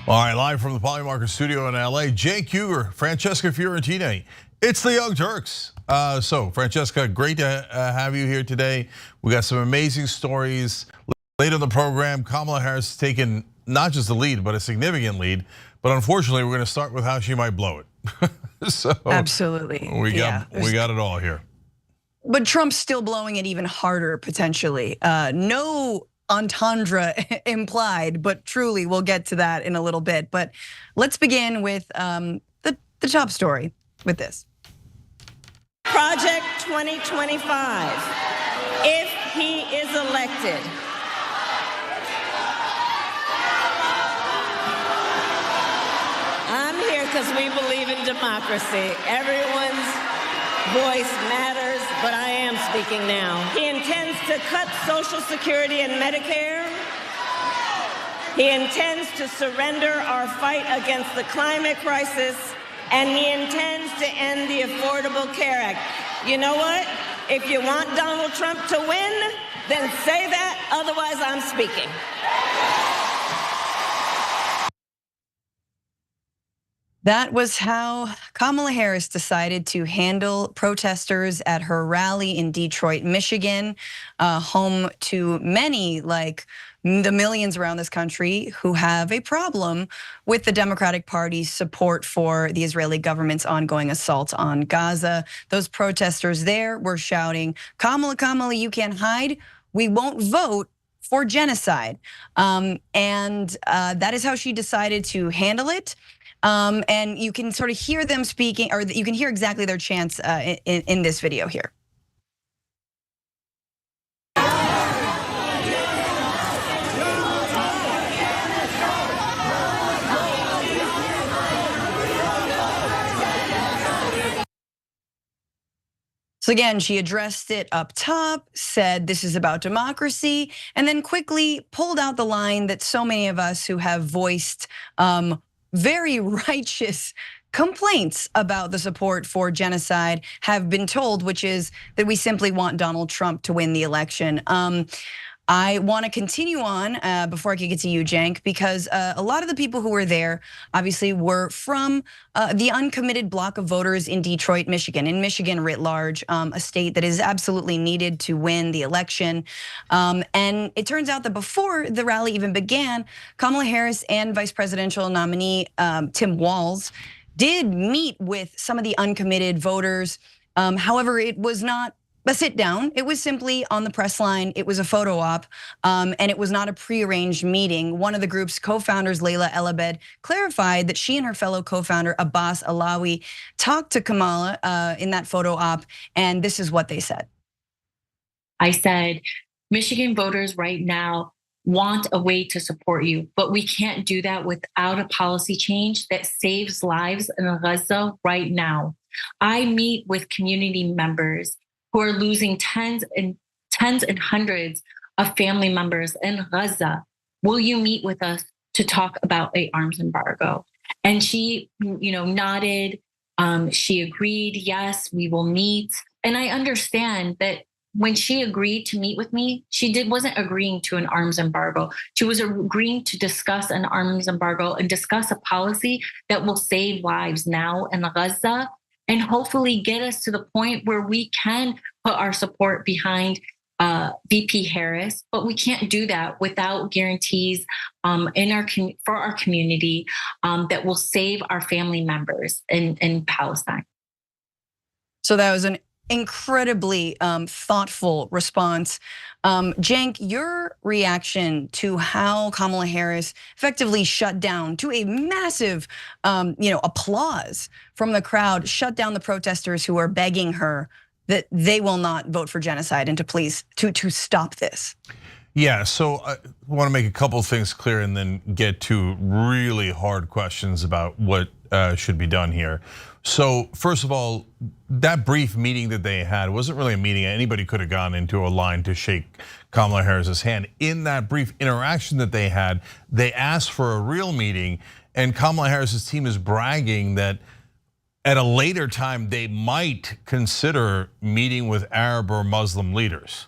All right, live from the Polymarket studio in LA, Jake Huger, Francesca Fiorentini. It's the Young Turks. So Francesca, great to have you here today. We got some amazing stories. Later in the program, Kamala Harris has taken not just a lead, but a significant lead. But unfortunately, we're going to start with how she might blow it. So absolutely, we got it all here. But Trump's still blowing it even harder potentially. No entendre implied, but truly we'll get to that in a little bit. But let's begin with the top story with this. Project 2025, if he is elected. I'm here because we believe in democracy. Everyone's voice matters, but I am speaking now. He intends to cut Social Security and Medicare. He intends to surrender our fight against the climate crisis, and he intends to end the Affordable Care Act. You know what? If you want Donald Trump to win, then say that, otherwise I'm speaking. That was how Kamala Harris decided to handle protesters at her rally in Detroit, Michigan, home to many, like the millions around this country, who have a problem with the Democratic Party's support for the Israeli government's ongoing assault on Gaza. Those protesters there were shouting, "Kamala, Kamala, you can't hide. We won't vote for genocide." And that is how she decided to handle it. And you can sort of hear them speaking, or you can hear exactly their chants in this video here. So again, she addressed it up top, said this is about democracy, and then quickly pulled out the line that so many of us who have voiced very righteous complaints about the support for genocide have been told, which is that we simply want Donald Trump to win the election. I want to continue on before I can get to you, Cenk, because a lot of the people who were there obviously were from the uncommitted block of voters in Detroit, Michigan, in Michigan writ large, a state that is absolutely needed to win the election. And it turns out that before the rally even began, Kamala Harris and Vice Presidential nominee Tim Walz did meet with some of the uncommitted voters. However, it was not a sit down. It was simply on the press line. It was a photo op, and it was not a prearranged meeting. One of the group's co-founders, Layla Elabed, clarified that she and her fellow co-founder, Abbas Alawi, talked to Kamala in that photo op, and this is what they said. I said, Michigan voters right now want a way to support you, but we can't do that without a policy change that saves lives in Gaza right now. I meet with community members who are losing tens and hundreds of family members in Gaza. Will you meet with us to talk about an arms embargo? And she, nodded. She agreed. Yes, we will meet. And I understand that when she agreed to meet with me, wasn't agreeing to an arms embargo. She was agreeing to discuss an arms embargo and discuss a policy that will save lives now in Gaza, and hopefully get us to the point where we can put our support behind VP Harris. But we can't do that without guarantees for our community that will save our family members in Palestine. So that was an incredibly thoughtful response. Cenk, your reaction to how Kamala Harris effectively shut down, to a massive applause from the crowd, shut down the protesters who are begging her that they will not vote for genocide and to please to stop this. Yeah, so I want to make a couple of things clear and then get to really hard questions about what should be done here. So first of all, that brief meeting that they had wasn't really a meeting. Anybody could have gone into a line to shake Kamala Harris's hand. In that brief interaction that they had, they asked for a real meeting, and Kamala Harris's team is bragging that at a later time they might consider meeting with Arab or Muslim leaders.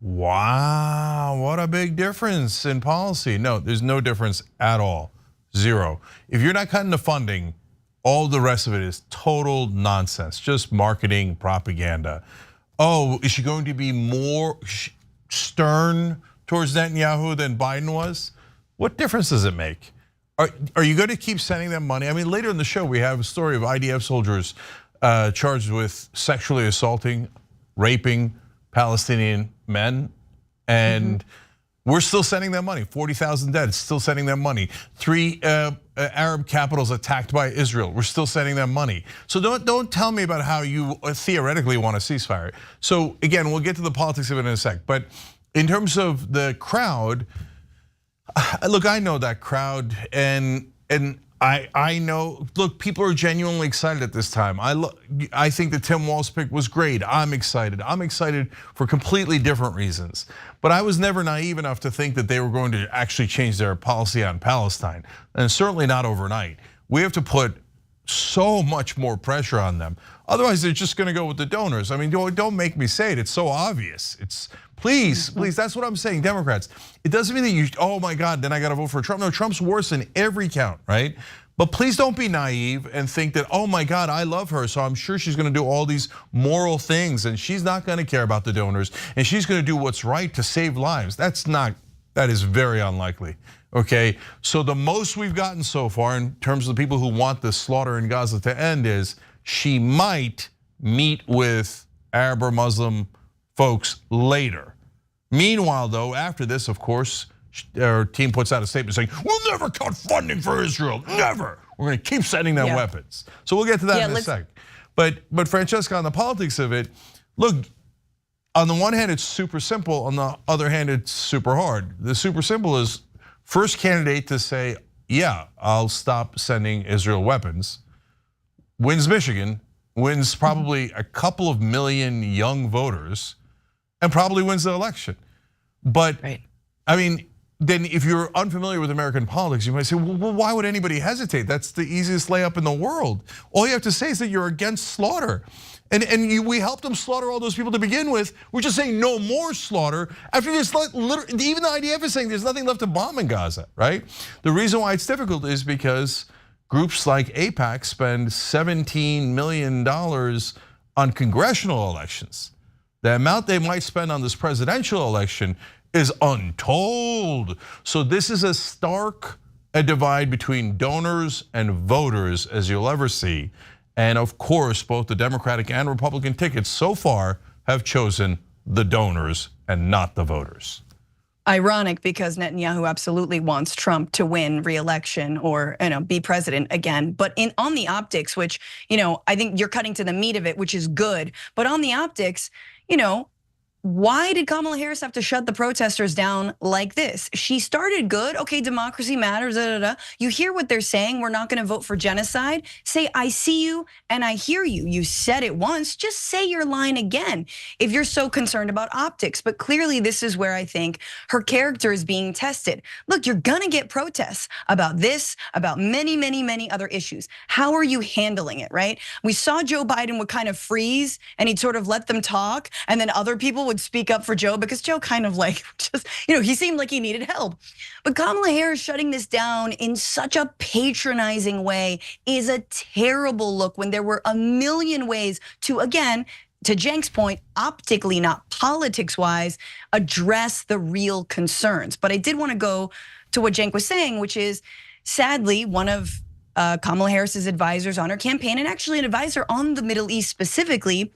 Wow, what a big difference in policy. No, there's no difference at all. Zero. If you're not cutting the funding, all the rest of it is total nonsense, just marketing, propaganda. Oh, is she going to be more stern towards Netanyahu than Biden was? What difference does it make? Are you going to keep sending them money? I mean, later in the show, we have a story of IDF soldiers charged with sexually assaulting, raping Palestinian men, and we're still sending them money. 40,000 dead, still sending them money. 3 Arab capitals attacked by Israel, we're still sending them money. So don't tell me about how you theoretically want a ceasefire. So again, we'll get to the politics of it in a sec. But in terms of the crowd, look, I know that crowd, and I know, look, people are genuinely excited at this time. I think the Tim Walz pick was great. I'm excited. I'm excited for completely different reasons. But I was never naive enough to think that they were going to actually change their policy on Palestine, and certainly not overnight. We have to put so much more pressure on them. Otherwise, they're just going to go with the donors. I mean, don't make me say it. It's so obvious. It's please, that's what I'm saying, Democrats. It doesn't mean that you, oh my God, then I got to vote for Trump. No, Trump's worse in every count, right? But please don't be naive and think that, oh my God, I love her, so I'm sure she's going to do all these moral things, and she's not going to care about the donors, and she's going to do what's right to save lives. That is very unlikely. Okay, so the most we've gotten so far in terms of the people who want the slaughter in Gaza to end is she might meet with Arab or Muslim folks later. Meanwhile, though, after this, of course, our team puts out a statement saying, we'll never cut funding for Israel, never. We're gonna keep sending them weapons. So we'll get to that in a sec. But Francesca, on the politics of it, look, on the one hand, it's super simple. On the other hand, it's super hard. The super simple is first candidate to say, yeah, I'll stop sending Israel weapons, wins Michigan, wins probably a couple of million young voters, and probably wins the election. But I mean, then if you're unfamiliar with American politics, you might say, well, why would anybody hesitate? That's the easiest layup in the world. All you have to say is that you're against slaughter. And we helped them slaughter all those people to begin with. We're just saying no more slaughter. After this, even the IDF is saying there's nothing left to bomb in Gaza, right? The reason why it's difficult is because groups like AIPAC spend $17 million on congressional elections. The amount they might spend on this presidential election is untold. So this is as stark a divide between donors and voters as you'll ever see. And of course, both the Democratic and Republican tickets so far have chosen the donors and not the voters. Ironic, because Netanyahu absolutely wants Trump to win re-election or be president again. But on the optics, which I think you're cutting to the meat of it, which is good. But on the optics, why did Kamala Harris have to shut the protesters down like this? She started good, okay, democracy matters, You hear what they're saying, we're not gonna vote for genocide. Say, I see you and I hear you. You said it once, just say your line again if you're so concerned about optics. But clearly this is where I think her character is being tested. Look, you're gonna get protests about this, about many, many, many other issues. How are you handling it, right? We saw Joe Biden would kind of freeze and he'd sort of let them talk, and then other people would speak up for Joe because Joe kind of like just, he seemed like he needed help. But Kamala Harris shutting this down in such a patronizing way is a terrible look when there were a million ways to, again, to Cenk's point, optically, not politics-wise, address the real concerns. But I did want to go to what Cenk was saying, which is sadly one of Kamala Harris's advisors on her campaign, and actually an advisor on the Middle East specifically,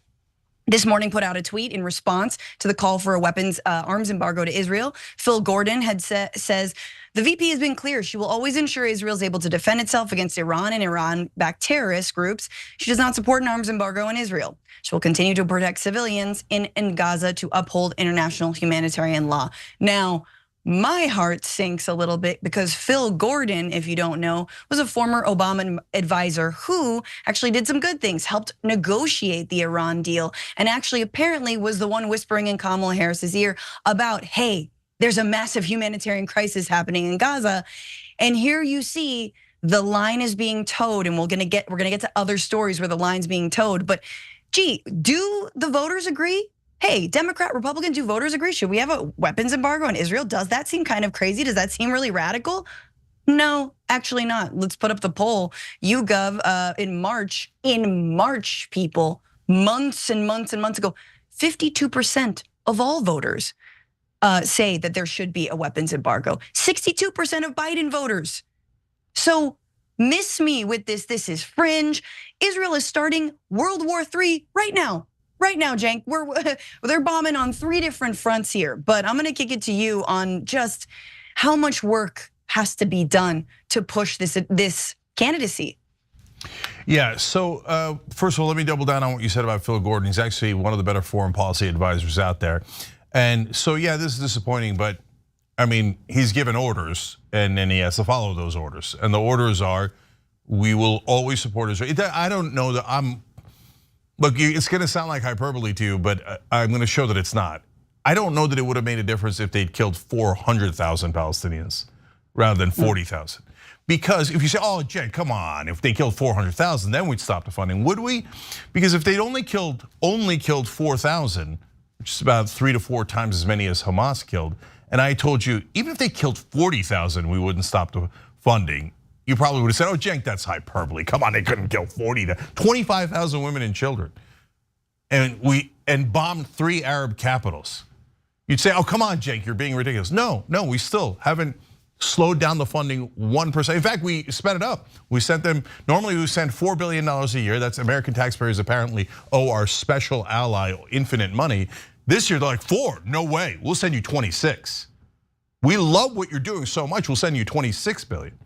this morning put out a tweet in response to the call for a weapons arms embargo to Israel. Phil Gordon says, the VP has been clear. She will always ensure Israel is able to defend itself against Iran and Iran-backed terrorist groups. She does not support an arms embargo on Israel. She will continue to protect civilians in Gaza to uphold international humanitarian law. Now, my heart sinks a little bit because Phil Gordon, if you don't know, was a former Obama advisor who actually did some good things, helped negotiate the Iran deal, and actually apparently was the one whispering in Kamala Harris's ear about, hey, there's a massive humanitarian crisis happening in Gaza. And here you see the line is being towed, and we're gonna get to other stories where the line's being towed. But gee, do the voters agree? Hey, Democrat, Republican, do voters agree? Should we have a weapons embargo on Israel? Does that seem kind of crazy? Does that seem really radical? No, actually not. Let's put up the poll. YouGov in March, people, months and months and months ago, 52% of all voters say that there should be a weapons embargo. 62% of Biden voters. So miss me with this. This is fringe. Israel is starting World War III right now. Right now, Cenk, they're bombing on 3 different fronts here. But I'm gonna kick it to you on just how much work has to be done to push this candidacy. Yeah, so first of all, let me double down on what you said about Phil Gordon. He's actually one of the better foreign policy advisors out there. And so yeah, this is disappointing, but I mean, he's given orders and then he has to follow those orders. And the orders are, we will always support Israel. I don't know that look, it's gonna sound like hyperbole to you, but I'm gonna show that it's not. I don't know that it would have made a difference if they'd killed 400,000 Palestinians rather than 40,000. Because if you say, oh, Jen, come on, if they killed 400,000, then we'd stop the funding, would we? Because if they'd only killed 4,000, which is about 3 to 4 times as many as Hamas killed, and I told you, even if they killed 40,000, we wouldn't stop the funding, you probably would have said, oh, Cenk, that's hyperbole. Come on, they couldn't kill 25,000 women and children. And bombed 3 Arab capitals. You'd say, oh, come on, Cenk, you're being ridiculous. No, we still haven't slowed down the funding 1%. In fact, we sped it up. We sent them, normally we send $4 billion a year. That's American taxpayers apparently owe our special ally infinite money. This year, they're like, 4, no way, we'll send you 26. We love what you're doing so much, we'll send you 26 billion.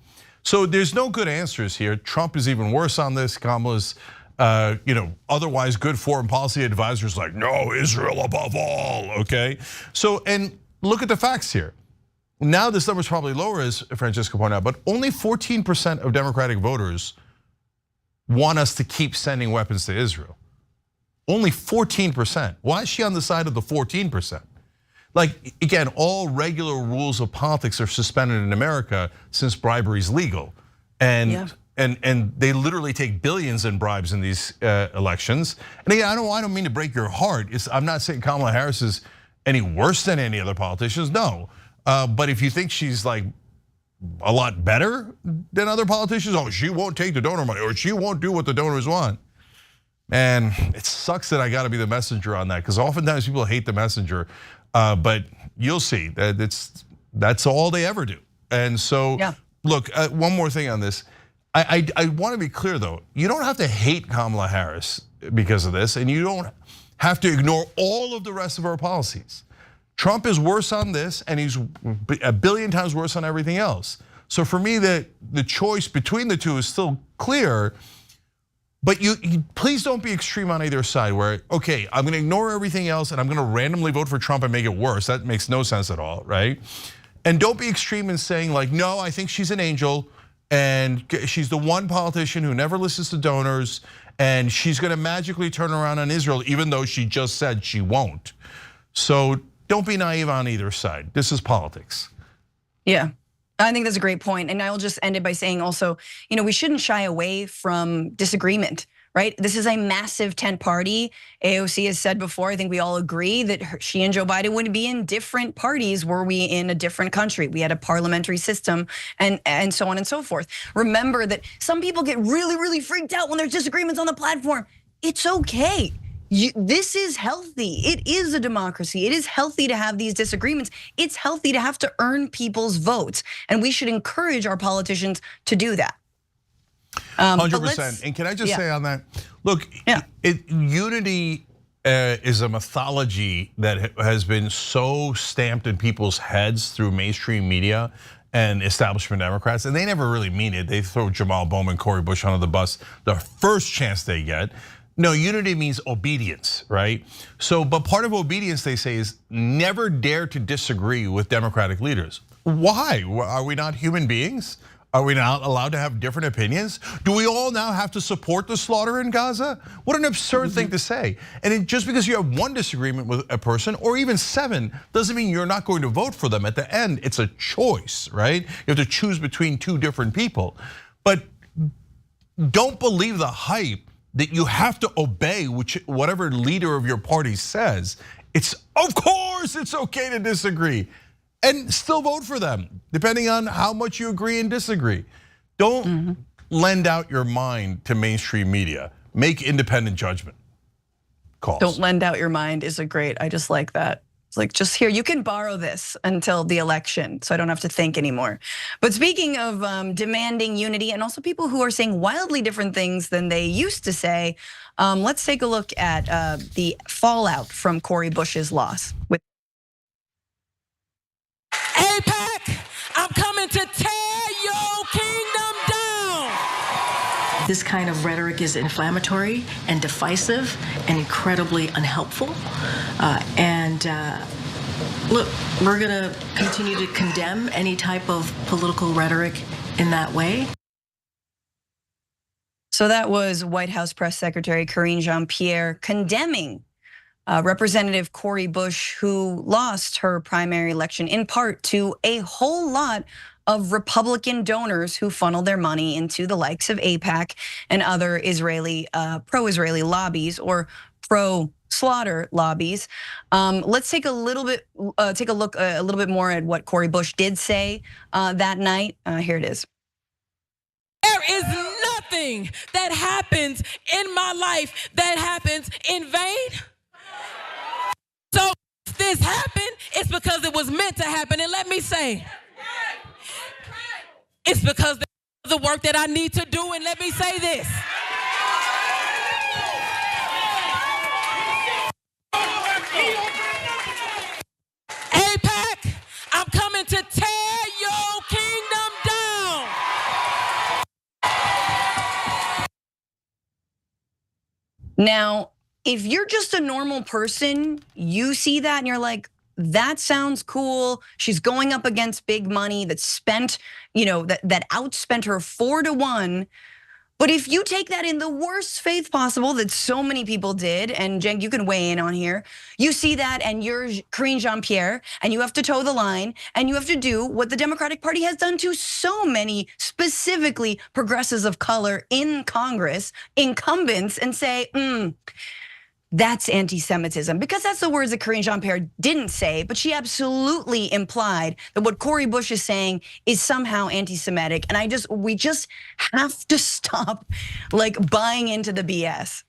So there's no good answers here. Trump is even worse on this. Kamala's otherwise good foreign policy advisors like, no, Israel above all, okay? So, and look at the facts here. Now this number is probably lower, as Francesca pointed out, but only 14% of Democratic voters want us to keep sending weapons to Israel. Only 14%. Why is she on the side of the 14%? Like, again, all regular rules of politics are suspended in America since bribery is legal. And they literally take billions in bribes in these elections. And again, I don't mean to break your heart. I'm not saying Kamala Harris is any worse than any other politicians, no. But if you think she's like a lot better than other politicians, oh, she won't take the donor money or she won't do what the donors want. And it sucks that I gotta be the messenger on that, because oftentimes people hate the messenger, but you'll see that that's all they ever do. And so, look, one more thing on this. I wanna be clear though, you don't have to hate Kamala Harris because of this, and you don't have to ignore all of the rest of our policies. Trump is worse on this, and he's a billion times worse on everything else. So for me, the choice between the two is still clear, but you please don't be extreme on either side where, okay, I'm gonna ignore everything else and I'm gonna randomly vote for Trump and make it worse. That makes no sense at all, right? And don't be extreme in saying like, no, I think she's an angel and she's the one politician who never listens to donors and she's gonna magically turn around on Israel even though she just said she won't. So don't be naive on either side. This is politics. Yeah. I think that's a great point. And I will just end it by saying also, we shouldn't shy away from disagreement, right? This is a massive tent party. AOC has said before, I think we all agree that she and Joe Biden would be in different parties were we in a different country. We had a parliamentary system and so on and so forth. Remember that some people get really, really freaked out when there's disagreements on the platform. It's okay. This is healthy. It is a democracy. It is healthy to have these disagreements. It's healthy to have to earn people's votes. And we should encourage our politicians to do that. 100%. And can I just say on that, look, unity is a mythology that has been so stamped in people's heads through mainstream media and establishment Democrats, and they never really mean it. They throw Jamal Bowman, Cori Bush under the bus the first chance they get. No, unity means obedience, right? So, but part of obedience, they say, is never dare to disagree with Democratic leaders. Why? Are we not human beings? Are we not allowed to have different opinions? Do we all now have to support the slaughter in Gaza? What an absurd thing to say. And just because you have one disagreement with a person, or even 7, doesn't mean you're not going to vote for them. At the end, it's a choice, right? You have to choose between 2 different people. But don't believe the hype that you have to obey whatever leader of your party says. Of course it's okay to disagree. and still vote for them, depending on how much you agree and disagree. Don't lend out your mind to mainstream media. Make independent judgment calls. Don't lend out your mind is I just like that. It's like, just here, you can borrow this until the election, so I don't have to think anymore. But speaking of demanding unity and also people who are saying wildly different things than they used to say, let's take a look at the fallout from Cori Bush's loss. AIPAC, I'm coming to tear your kingdom down. This kind of rhetoric is inflammatory and divisive and incredibly unhelpful. Look, we're gonna continue to condemn any type of political rhetoric in that way. So that was White House Press Secretary Karine Jean-Pierre condemning Representative Cori Bush, who lost her primary election in part to a whole lot of Republican donors who funneled their money into the likes of AIPAC and other Israeli pro-Israeli lobbies or pro-slaughter lobbies. Let's take a look a little bit more at what Cori Bush did say that night. Here it is. There is nothing that happens in my life that happens in vain. So if this happened, it's because it was meant to happen. And let me say, it's because of the work that I need to do. And let me say this. AIPAC, I'm coming to tear your kingdom down. Now, if you're just a normal person, you see that and you're like, that sounds cool. She's going up against big money that spent, that outspent her 4-to-1. But if you take that in the worst faith possible that so many people did, and Jen, you can weigh in on here, you see that and you're Karine Jean-Pierre and you have to toe the line and you have to do what the Democratic Party has done to so many specifically progressives of color in Congress, incumbents, and say, that's anti-Semitism, because that's the words that Karine Jean-Pierre didn't say, but she absolutely implied that what Cori Bush is saying is somehow anti-Semitic. And we just have to stop buying into the BS.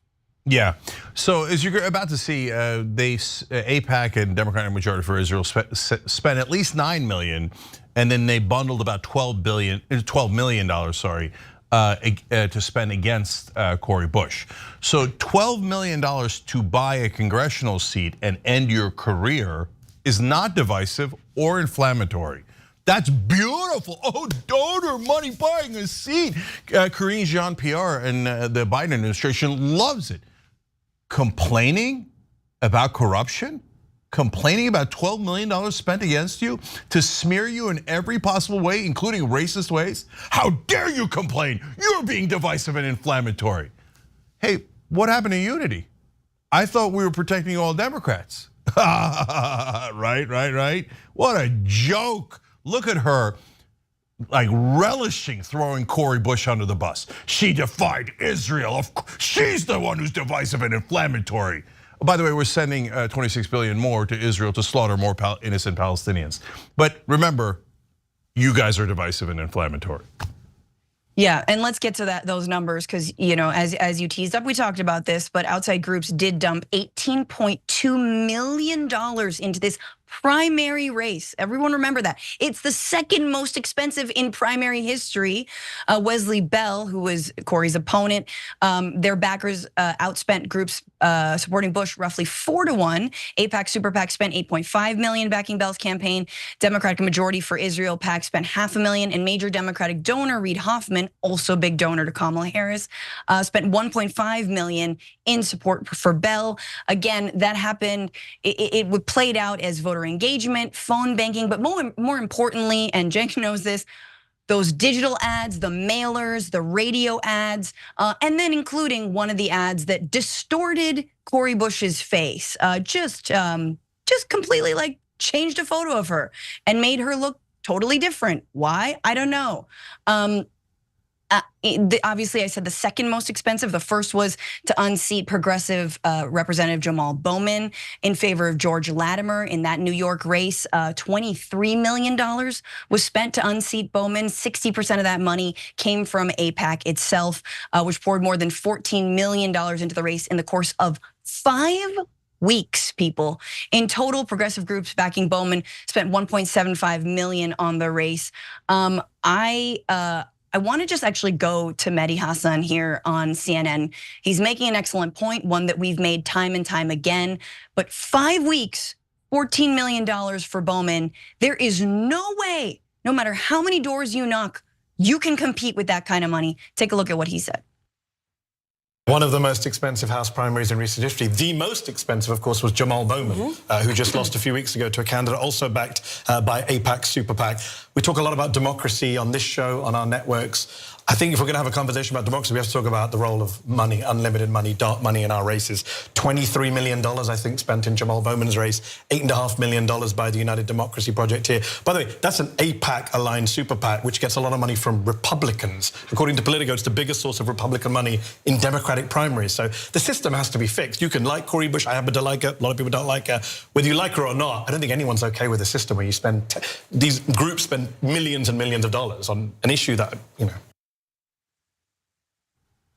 Yeah, so as you're about to see, AIPAC and Democratic Majority for Israel spent at least $9 million, and then they bundled about $12 million, to spend against Cori Bush. So $12 million to buy a congressional seat and end your career is not divisive or inflammatory. That's beautiful. Oh, donor money buying a seat. Karine Jean-Pierre and the Biden administration loves it. Complaining about corruption? Complaining about $12 million spent against you to smear you in every possible way, including racist ways? How dare you complain? You're being divisive and inflammatory. Hey, what happened to unity? I thought we were protecting all Democrats. Right. What a joke. Look at her, relishing throwing Cori Bush under the bus. She defied Israel. She's the one who's divisive and inflammatory. By the way, we're sending 26 billion more to Israel to slaughter more innocent Palestinians. But remember, you guys are divisive and inflammatory. Yeah, and let's get to those numbers, because as you teased up, we talked about this, but outside groups did dump $18.2 million into this primary race. Everyone remember that. It's the second most expensive in primary history. Wesley Bell, who was Cori's opponent, their backers outspent groups supporting Bush roughly 4-to-1. AIPAC Super PAC spent $8.5 million backing Bell's campaign. Democratic Majority for Israel PAC spent $500,000, and major Democratic donor Reid Hoffman, also big donor to Kamala Harris, spent $1.5 million in support for Bell. Again, that happened. It played out as voter engagement, phone banking, but more importantly, and Jenk knows this, those digital ads, the mailers, the radio ads, and then including one of the ads that distorted Cori Bush's face, just completely changed a photo of her and made her look totally different. Why? I don't know. Obviously, I said the second most expensive. The first was to unseat progressive Representative Jamal Bowman in favor of George Latimer in that New York race. $23 million was spent to unseat Bowman. 60% of that money came from AIPAC itself, which poured more than $14 million into the race in the course of 5 weeks, people. In total, progressive groups backing Bowman spent $1.75 million on the race. I want to just actually go to Mehdi Hasan here on CNN. He's making an excellent point, one that we've made time and time again. But 5 weeks, $14 million for Bowman. There is no way, no matter how many doors you knock, you can compete with that kind of money. Take a look at what he said. One of the most expensive House primaries in recent history. The most expensive, of course, was Jamal Bowman, who just lost a few weeks ago to a candidate also backed by AIPAC, Super PAC. We talk a lot about democracy on this show, on our networks. I think if we're gonna have a conversation about democracy, we have to talk about the role of money, unlimited money, dark money in our races. $23 million, I think, spent in Jamal Bowman's race, $8.5 million by the United Democracy Project here. By the way, that's an AIPAC-aligned super PAC, which gets a lot of money from Republicans. According to Politico, it's the biggest source of Republican money in Democratic primaries. So the system has to be fixed. You can like Cori Bush, I happen to like her, a lot of people don't like her. Whether you like her or not, I don't think anyone's okay with a system where you spend, these groups spend millions and millions of dollars on an issue that, you know.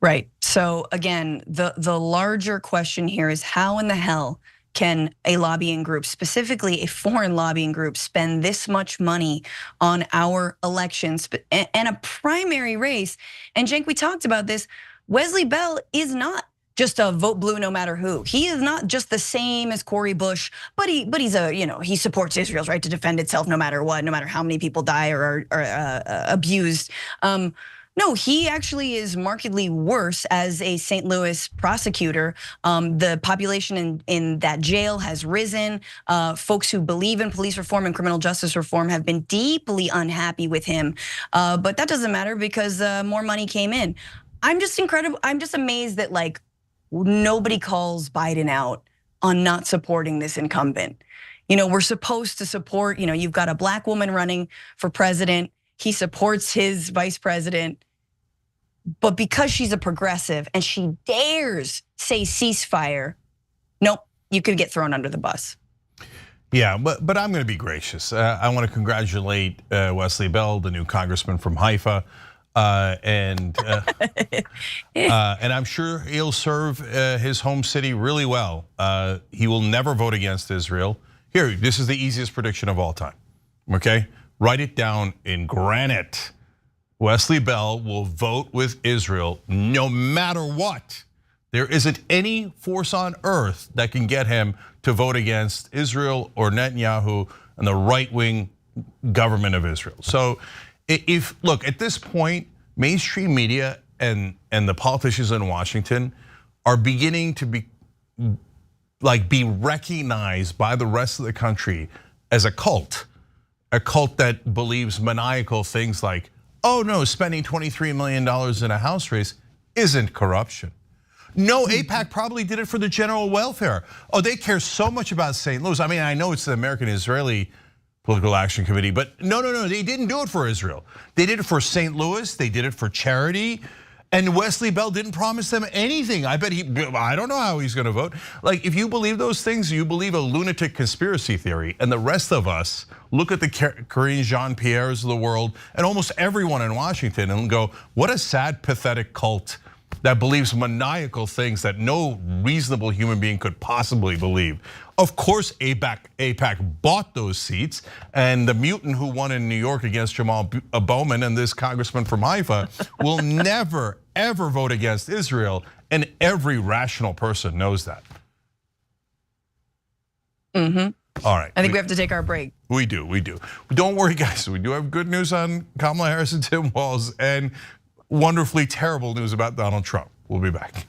Right, so again, the larger question here is how in the hell can a lobbying group, specifically a foreign lobbying group, spend this much money on our elections and a primary race? And Cenk, we talked about this, Wesley Bell is not just a vote blue no matter who. He is not just the same as Cori Bush, but he's a, he supports Israel's right to defend itself no matter what, no matter how many people die or are abused. No, he actually is markedly worse as a St. Louis prosecutor. The population in that jail has risen. Folks who believe in police reform and criminal justice reform have been deeply unhappy with him. But that doesn't matter because more money came in. I'm just amazed that like nobody calls Biden out on not supporting this incumbent. We're supposed to support, you've got a black woman running for president. He supports his vice president. But because she's a progressive and she dares say ceasefire, nope, you could get thrown under the bus. Yeah, but I'm gonna be gracious. I wanna congratulate Wesley Bell, the new congressman from Haifa. And I'm sure he'll serve his home city really well. He will never vote against Israel. Here, this is the easiest prediction of all time, okay? Write it down in granite. Wesley Bell will vote with Israel no matter what. There isn't any force on earth that can get him to vote against Israel or Netanyahu and the right-wing government of Israel. So look, at this point, mainstream media and the politicians in Washington are beginning to be recognized by the rest of the country as a cult that believes maniacal things like, oh no, spending $23 million in a House race isn't corruption. No, AIPAC probably did it for the general welfare. Oh, they care so much about St. Louis. I mean, I know it's the American Israeli Political Action Committee, but no, they didn't do it for Israel. They did it for St. Louis, they did it for charity. And Wesley Bell didn't promise them anything. I don't know how he's gonna vote. Like, if you believe those things, you believe a lunatic conspiracy theory. And the rest of us look at the Karine Jean-Pierres of the world and almost everyone in Washington and go, what a sad, pathetic cult that believes maniacal things that no reasonable human being could possibly believe. Of course, AIPAC bought those seats, and the mutant who won in New York against Jamal Bowman and this congressman from Haifa will never, ever vote against Israel, and every rational person knows that. All right. I think we have to take our break. We do. Don't worry, guys. We do have good news on Kamala Harris and Tim Walz, and wonderfully terrible news about Donald Trump. We'll be back.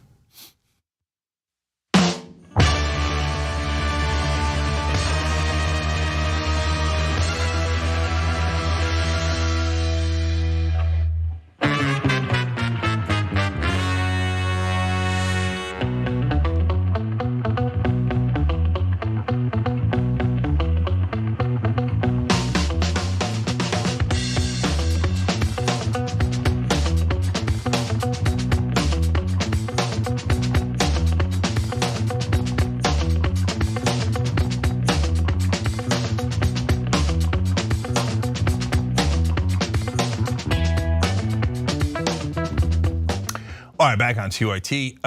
All right, back on TYT.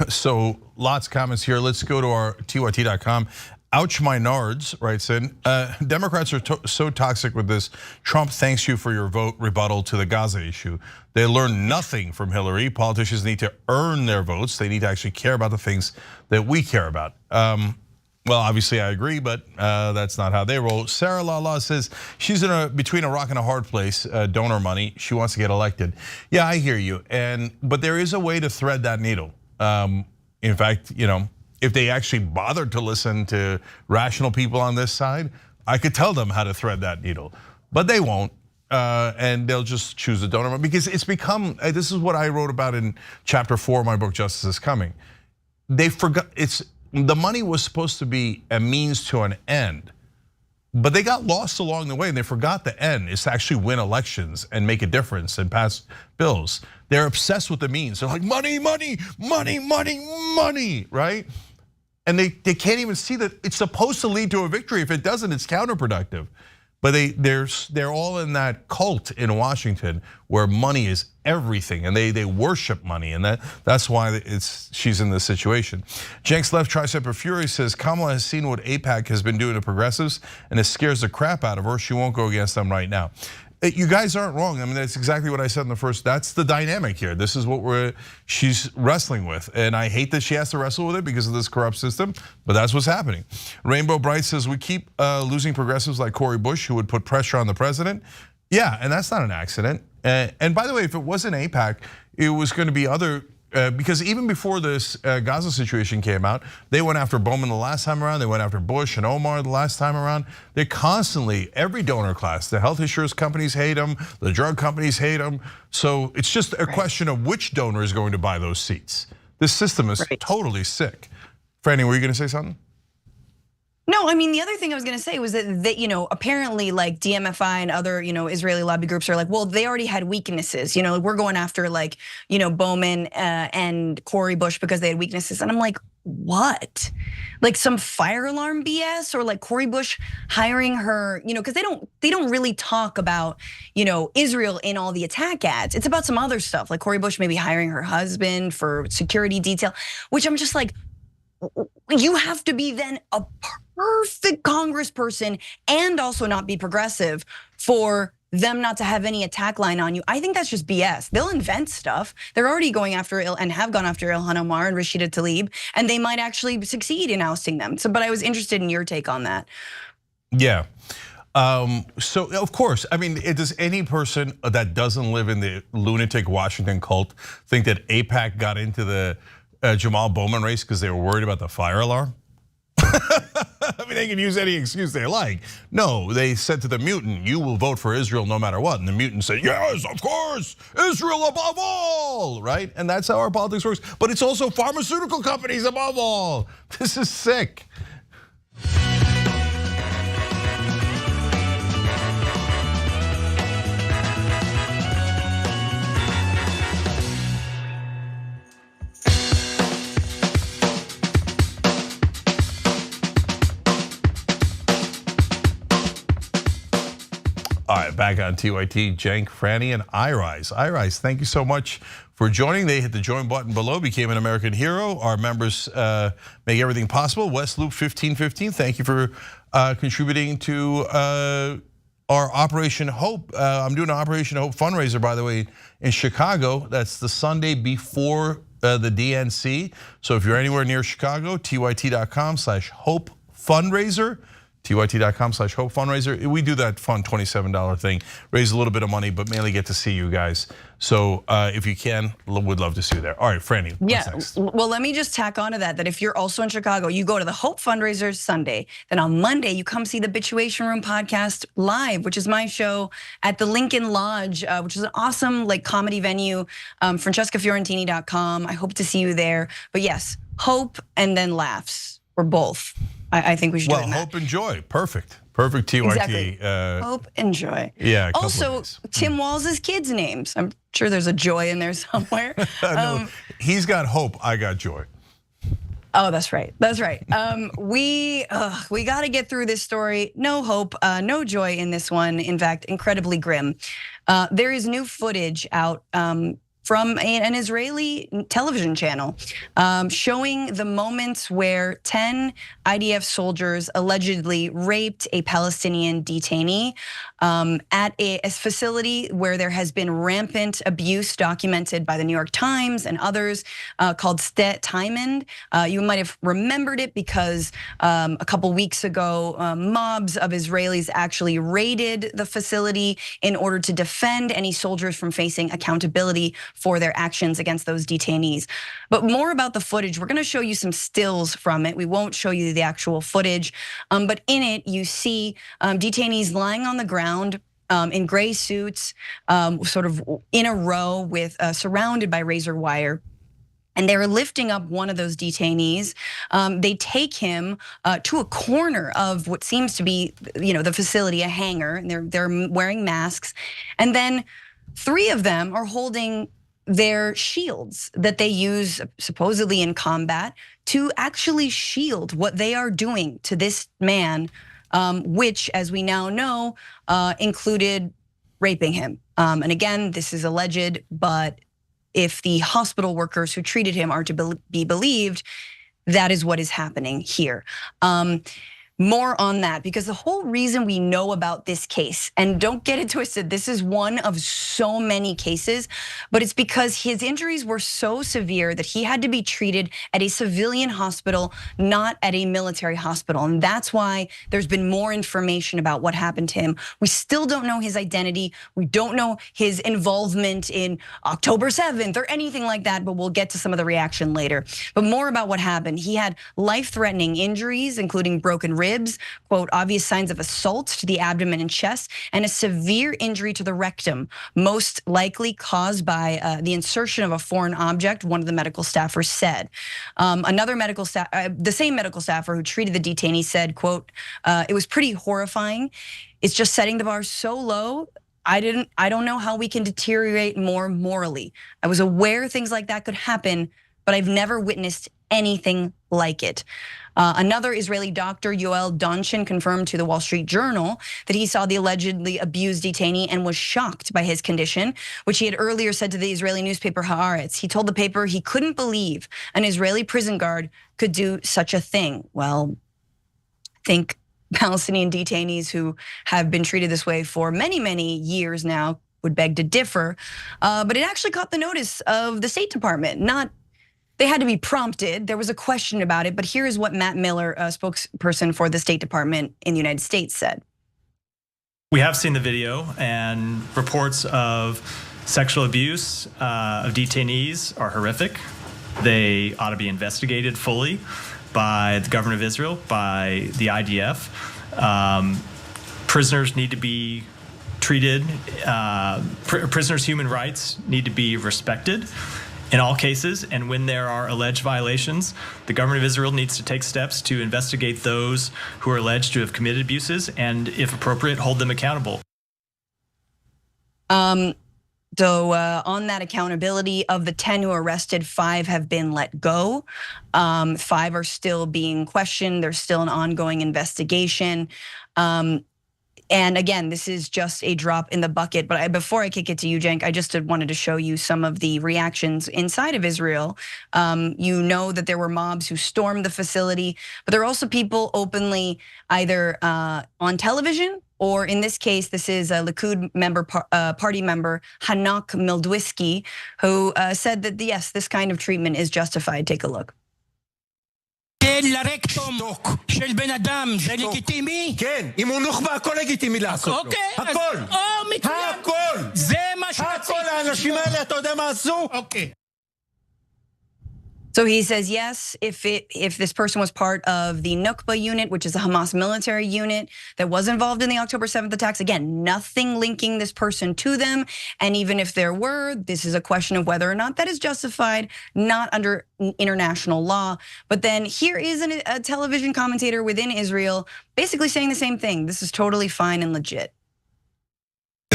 So lots of comments here. Let's go to our TYT.com. Ouch Minards writes in, Democrats are so toxic with this. Trump thanks you for your vote rebuttal to the Gaza issue. They learned nothing from Hillary. Politicians need to earn their votes. They need to actually care about the things that we care about. Well, obviously I agree, but that's not how they roll. Sarah Lala says she's between a rock and a hard place, donor money. She wants to get elected. Yeah, I hear you. But there is a way to thread that needle. In fact, if they actually bothered to listen to rational people on this side, I could tell them how to thread that needle. But they won't, and they'll just choose a donor because it's become. This is what I wrote about in chapter 4 of my book, Justice is Coming. They forgot the money was supposed to be a means to an end, but they got lost along the way and they forgot the end is to actually win elections and make a difference and pass bills. They're obsessed with the means. They're like money, money, money, money, money, right? And they can't even see that it's supposed to lead to a victory. If it doesn't, it's counterproductive. But they're all in that cult in Washington where money is everything, and they worship money, and that's why she's in this situation. Jenks Left Tricep of Fury says Kamala has seen what AIPAC has been doing to progressives, and it scares the crap out of her. She won't go against them right now. You guys aren't wrong. I mean, that's exactly what I said in the first. That's the dynamic here. This is what she's wrestling with. And I hate that she has to wrestle with it because of this corrupt system, but that's what's happening. Rainbow Bright says we keep losing progressives like Cori Bush who would put pressure on the president. Yeah, and that's not an accident. And by the way, if it wasn't AIPAC, it was going to be other, because even before this Gaza situation came out, they went after Bowman the last time around, they went after Bush and Omar the last time around. They constantly, every donor class, the health insurance companies hate them, the drug companies hate them. So it's just a question of which donor is going to buy those seats. This system is totally sick. Franny, were you gonna say something? No, I mean, the other thing I was gonna say was that apparently like DMFI and other, Israeli lobby groups are like, well, they already had weaknesses. We're going after like, Bowman and Cori Bush because they had weaknesses. And I'm like, what? Like some fire alarm BS, or like Cori Bush hiring her, because they don't really talk about, Israel in all the attack ads. It's about some other stuff, like Cori Bush maybe hiring her husband for security detail, which I'm just like, you have to be then a perfect congressperson and also not be progressive for them not to have any attack line on you. I think that's just BS. They'll invent stuff. They're already going after and have gone after Ilhan Omar and Rashida Tlaib, and they might actually succeed in ousting them. So, but I was interested in your take on that. Yeah. So of course, I mean, does any person that doesn't live in the lunatic Washington cult think that AIPAC got into the Jamal Bowman race because they were worried about the fire alarm? I mean, they can use any excuse they like. No, they said to the mutant, you will vote for Israel no matter what. And the mutant said, yes, of course, Israel above all, right? And that's how our politics works. But it's also pharmaceutical companies above all. This is sick. All right, back on TYT, Cenk, Franny, and iRise. iRise, thank you so much for joining. They hit the join button below, became an American hero. Our members make everything possible. West Loop 1515, thank you for contributing to our Operation Hope. I'm doing an Operation Hope fundraiser, by the way, in Chicago. That's the Sunday before the DNC. So if you're anywhere near Chicago, tyt.com/hope fundraiser. tyt.com/hope fundraiser. We do that fun $27 thing, raise a little bit of money, but mainly get to see you guys. So if you can, would love to see you there. All right, Franny, what's next? Well, let me just tack onto that if you're also in Chicago, you go to the Hope Fundraiser Sunday. Then on Monday, you come see the Bituation Room podcast live, which is my show at the Lincoln Lodge, which is an awesome comedy venue. FrancescaFiorentini.com. I hope to see you there. But yes, hope and then laughs, or both. I think we should do it. Well, hope and joy, perfect. Perfect TYT. Exactly. Hope and joy. Yeah. Also, Tim Walz's kids' names. I'm sure there's a joy in there somewhere. No, he's got hope. I got joy. Oh, that's right. That's right. We got to get through this story. No hope, no joy in this one. In fact, incredibly grim. There is new footage out from an Israeli television channel, showing the moments where 10 IDF soldiers allegedly raped a Palestinian detainee at a facility where there has been rampant abuse documented by the New York Times and others, called Sde Diamond. You might have remembered it because a couple weeks ago, mobs of Israelis actually raided the facility in order to defend any soldiers from facing accountability for their actions against those detainees. But more about the footage, we're gonna show you some stills from it. We won't show you the actual footage, but in it you see detainees lying on the ground in gray suits, sort of in a row with surrounded by razor wire. And they're lifting up one of those detainees. They take him to a corner of what seems to be, the facility, a hangar, and they're wearing masks. And then 3 of them are holding their shields that they use supposedly in combat to actually shield what they are doing to this man, which, as we now know, included raping him. And again, this is alleged, but if the hospital workers who treated him are to be believed, that is what is happening here. More on that, because the whole reason we know about this case, and don't get it twisted, this is one of so many cases, but it's because his injuries were so severe that he had to be treated at a civilian hospital, not at a military hospital. And that's why there's been more information about what happened to him. We still don't know his identity. We don't know his involvement in October 7th or anything like that, but we'll get to some of the reaction later. But more about what happened. He had life-threatening injuries, including broken ribs, quote, obvious signs of assault to the abdomen and chest, and a severe injury to the rectum, most likely caused by the insertion of a foreign object, one of the medical staffers said. Another medical staff, the same medical staffer who treated the detainee said, quote, it was pretty horrifying. It's just setting the bar so low. I don't know how we can deteriorate more morally. I was aware things like that could happen, but I've never witnessed anything like it. Another Israeli doctor, Yoel Donshin, confirmed to the Wall Street Journal that he saw the allegedly abused detainee and was shocked by his condition, which he had earlier said to the Israeli newspaper Haaretz. He told the paper he couldn't believe an Israeli prison guard could do such a thing. Well, I think Palestinian detainees who have been treated this way for many, many years now would beg to differ. But it actually caught the notice of the State Department. They had to be prompted. There was a question about it, but here is what Matt Miller, a spokesperson for the State Department in the United States, said. We have seen the video, and reports of sexual abuse of detainees are horrific. They ought to be investigated fully by the government of Israel, by the IDF. Prisoners need to be treated, prisoners' human rights need to be respected in all cases, and when there are alleged violations, the government of Israel needs to take steps to investigate those who are alleged to have committed abuses and, if appropriate, hold them accountable. So on that accountability, of the 10 who were arrested, 5 have been let go. 5 are still being questioned. There's still an ongoing investigation. And again, this is just a drop in the bucket. But before I kick it to you, Cenk, I just wanted to show you some of the reactions inside of Israel. You know that there were mobs who stormed the facility, but there are also people openly either on television, or in this case, this is a Likud party member, Hanak Mildwisky, who said that yes, this kind of treatment is justified. Take a look. לרקטום של בן אדם, זה לגיטימי? כן, אם הוא נוח'בה, הכל לגיטימי לעשות לו. אוקיי, הכל. הכל. זה מה שרציתי. הכל, האנשים האלה, אתה יודע מה עשו? אוקיי. So he says yes, if this person was part of the Nukba unit, which is a Hamas military unit that was involved in the October 7th attacks, again, nothing linking this person to them. And even if there were, this is a question of whether or not that is justified, not under international law. But then here is a television commentator within Israel basically saying the same thing. This is totally fine and legit.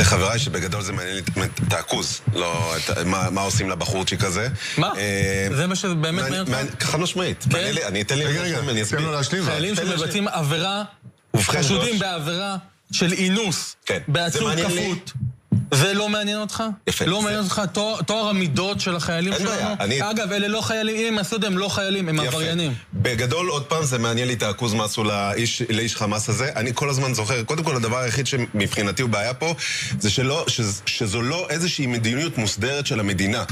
חבריי שבגדול זה מעניין לי את העכוז, לא, מה עושים לבחורצ'יק הזה. מה? זה מה שבאמת מעניין אותך? חד משמעית. אני אתן לי... רגע, תן לו להשלים. חיילים שמבצעים עבירה, חשודים בעבירה של אינוס, בעצור כפות. זה לא מעניין אותך? לא מעניין אותך תואר המידות של החיילים שלנו? אגב, אלה לא חיילים, אם הם עשו את זה, הם לא חיילים, הם עבריינים. בגדול, עוד פעם, זה מעניין לי את העכוז מה עשו לאיש חמאס הזה. אני כל הזמן זוכר, קודם כל, הדבר היחיד שמבחינתי הוא בעיה פה, זה שזו לא איזושהי מדיניות מוסדרת של המדינה.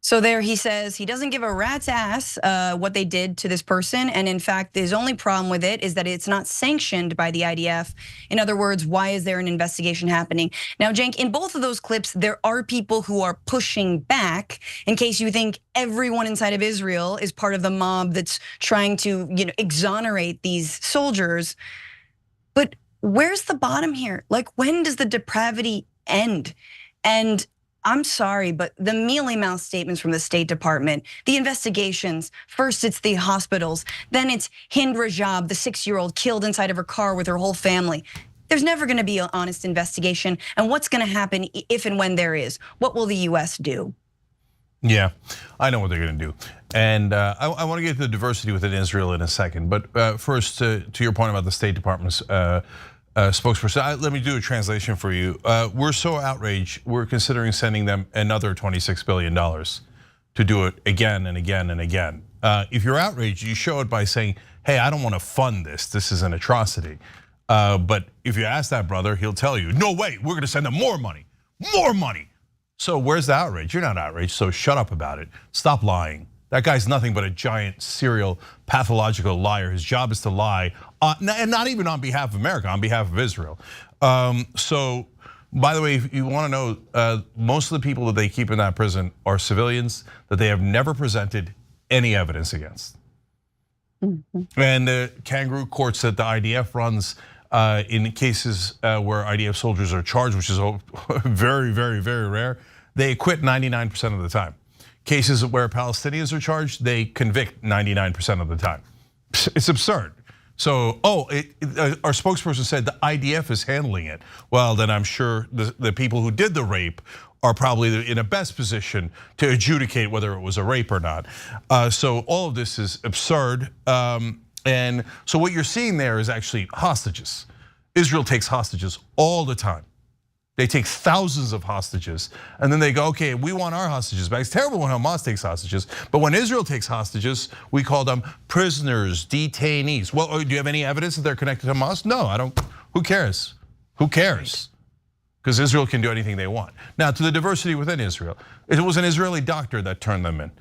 So there he says he doesn't give a rat's ass what they did to this person. And in fact, his only problem with it is that it's not sanctioned by the IDF. In other words, why is there an investigation happening? Now, Cenk, in both of those clips, there are people who are pushing back in case you think everyone inside of Israel is part of the mob that's trying to, exonerate these soldiers. But where's the bottom here? Like, when does the depravity end? And I'm sorry, but the mealy-mouthed statements from the State Department, the investigations, first it's the hospitals, then it's Hind Rajab, the 6-year-old killed inside of her car with her whole family. There's never gonna be an honest investigation. And what's gonna happen if and when there is? What will the US do? Yeah, I know what they're gonna do. And I wanna get to the diversity within Israel in a second. But first, to your point about the State Department's spokesperson, let me do a translation for you. We're so outraged, we're considering sending them another $26 billion to do it again and again and again. If you're outraged, you show it by saying, hey, I don't want to fund this. This is an atrocity. But if you ask that brother, he'll tell you, no, wait, we're going to send them more money, more money. So where's the outrage? You're not outraged, so shut up about it. Stop lying. That guy's nothing but a giant serial pathological liar. His job is to lie, and not even on behalf of America, on behalf of Israel. So, by the way, if you want to know, most of the people that they keep in that prison are civilians that they have never presented any evidence against. And the kangaroo courts that the IDF runs in cases where IDF soldiers are charged, which is very, very, very rare, they acquit 99% of the time. Cases where Palestinians are charged, they convict 99% of the time. It's absurd. So, our spokesperson said the IDF is handling it. Well, then I'm sure the people who did the rape are probably in a best position to adjudicate whether it was a rape or not. So all of this is absurd. And so what you're seeing there is actually hostages. Israel takes hostages all the time. They take thousands of hostages, and then they go, okay, we want our hostages back. It's terrible when Hamas takes hostages, but when Israel takes hostages, we call them prisoners, detainees. Well, do you have any evidence that they're connected to Hamas? No, I don't. Who cares? Who cares? Because Israel can do anything they want. Now, to the diversity within Israel, it was an Israeli doctor that turned them in.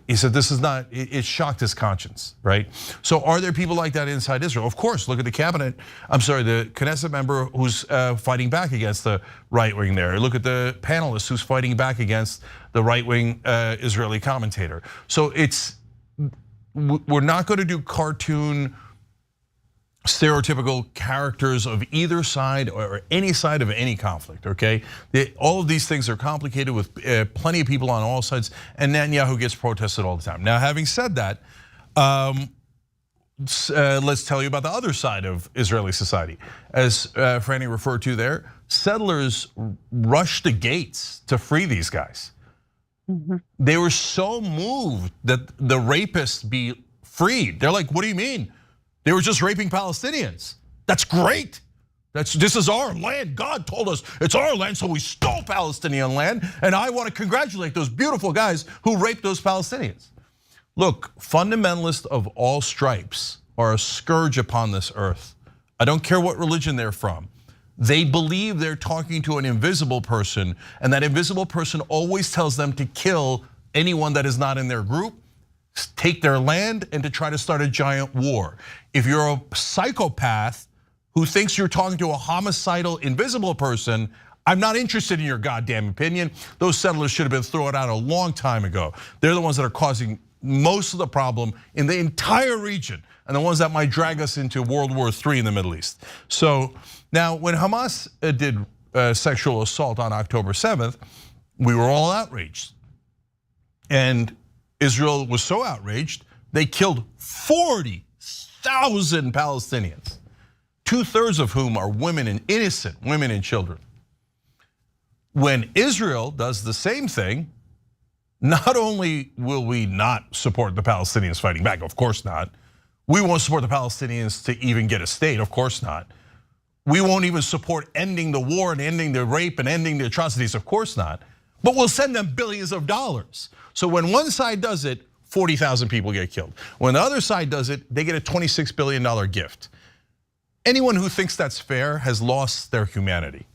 He said this is not, it shocked his conscience, right? So are there people like that inside Israel? Of course, look at the cabinet, the Knesset member who's fighting back against the right wing there. Look at the panelist who's fighting back against the right wing Israeli commentator. So we're not gonna do cartoon stereotypical characters of either side or any side of any conflict, okay? All of these things are complicated with plenty of people on all sides, and Netanyahu gets protested all the time. Now, having said that, let's tell you about the other side of Israeli society. As Franny referred to there, settlers rushed the gates to free these guys. They were so moved that the rapists be freed. They're like, what do you mean? They were just raping Palestinians. That's great. This is our land. God told us it's our land, so we stole Palestinian land. And I want to congratulate those beautiful guys who raped those Palestinians. Look, fundamentalists of all stripes are a scourge upon this earth. I don't care what religion they're from. They believe they're talking to an invisible person, and that invisible person always tells them to kill anyone that is not in their group, take their land, and to try to start a giant war. If you're a psychopath who thinks you're talking to a homicidal, invisible person, I'm not interested in your goddamn opinion. Those settlers should have been thrown out a long time ago. They're the ones that are causing most of the problem in the entire region, and the ones that might drag us into World War III in the Middle East. So now, when Hamas did sexual assault on October 7th, we were all outraged. And Israel was so outraged, they killed 40,000 Palestinians, 2/3 of whom are women and innocent women and children. When Israel does the same thing, not only will we not support the Palestinians fighting back, of course not. We won't support the Palestinians to even get a state, of course not. We won't even support ending the war and ending the rape and ending the atrocities, of course not. But we'll send them billions of dollars. So when one side does it, 40,000 people get killed. When the other side does it, they get a $26 billion gift. Anyone who thinks that's fair has lost their humanity.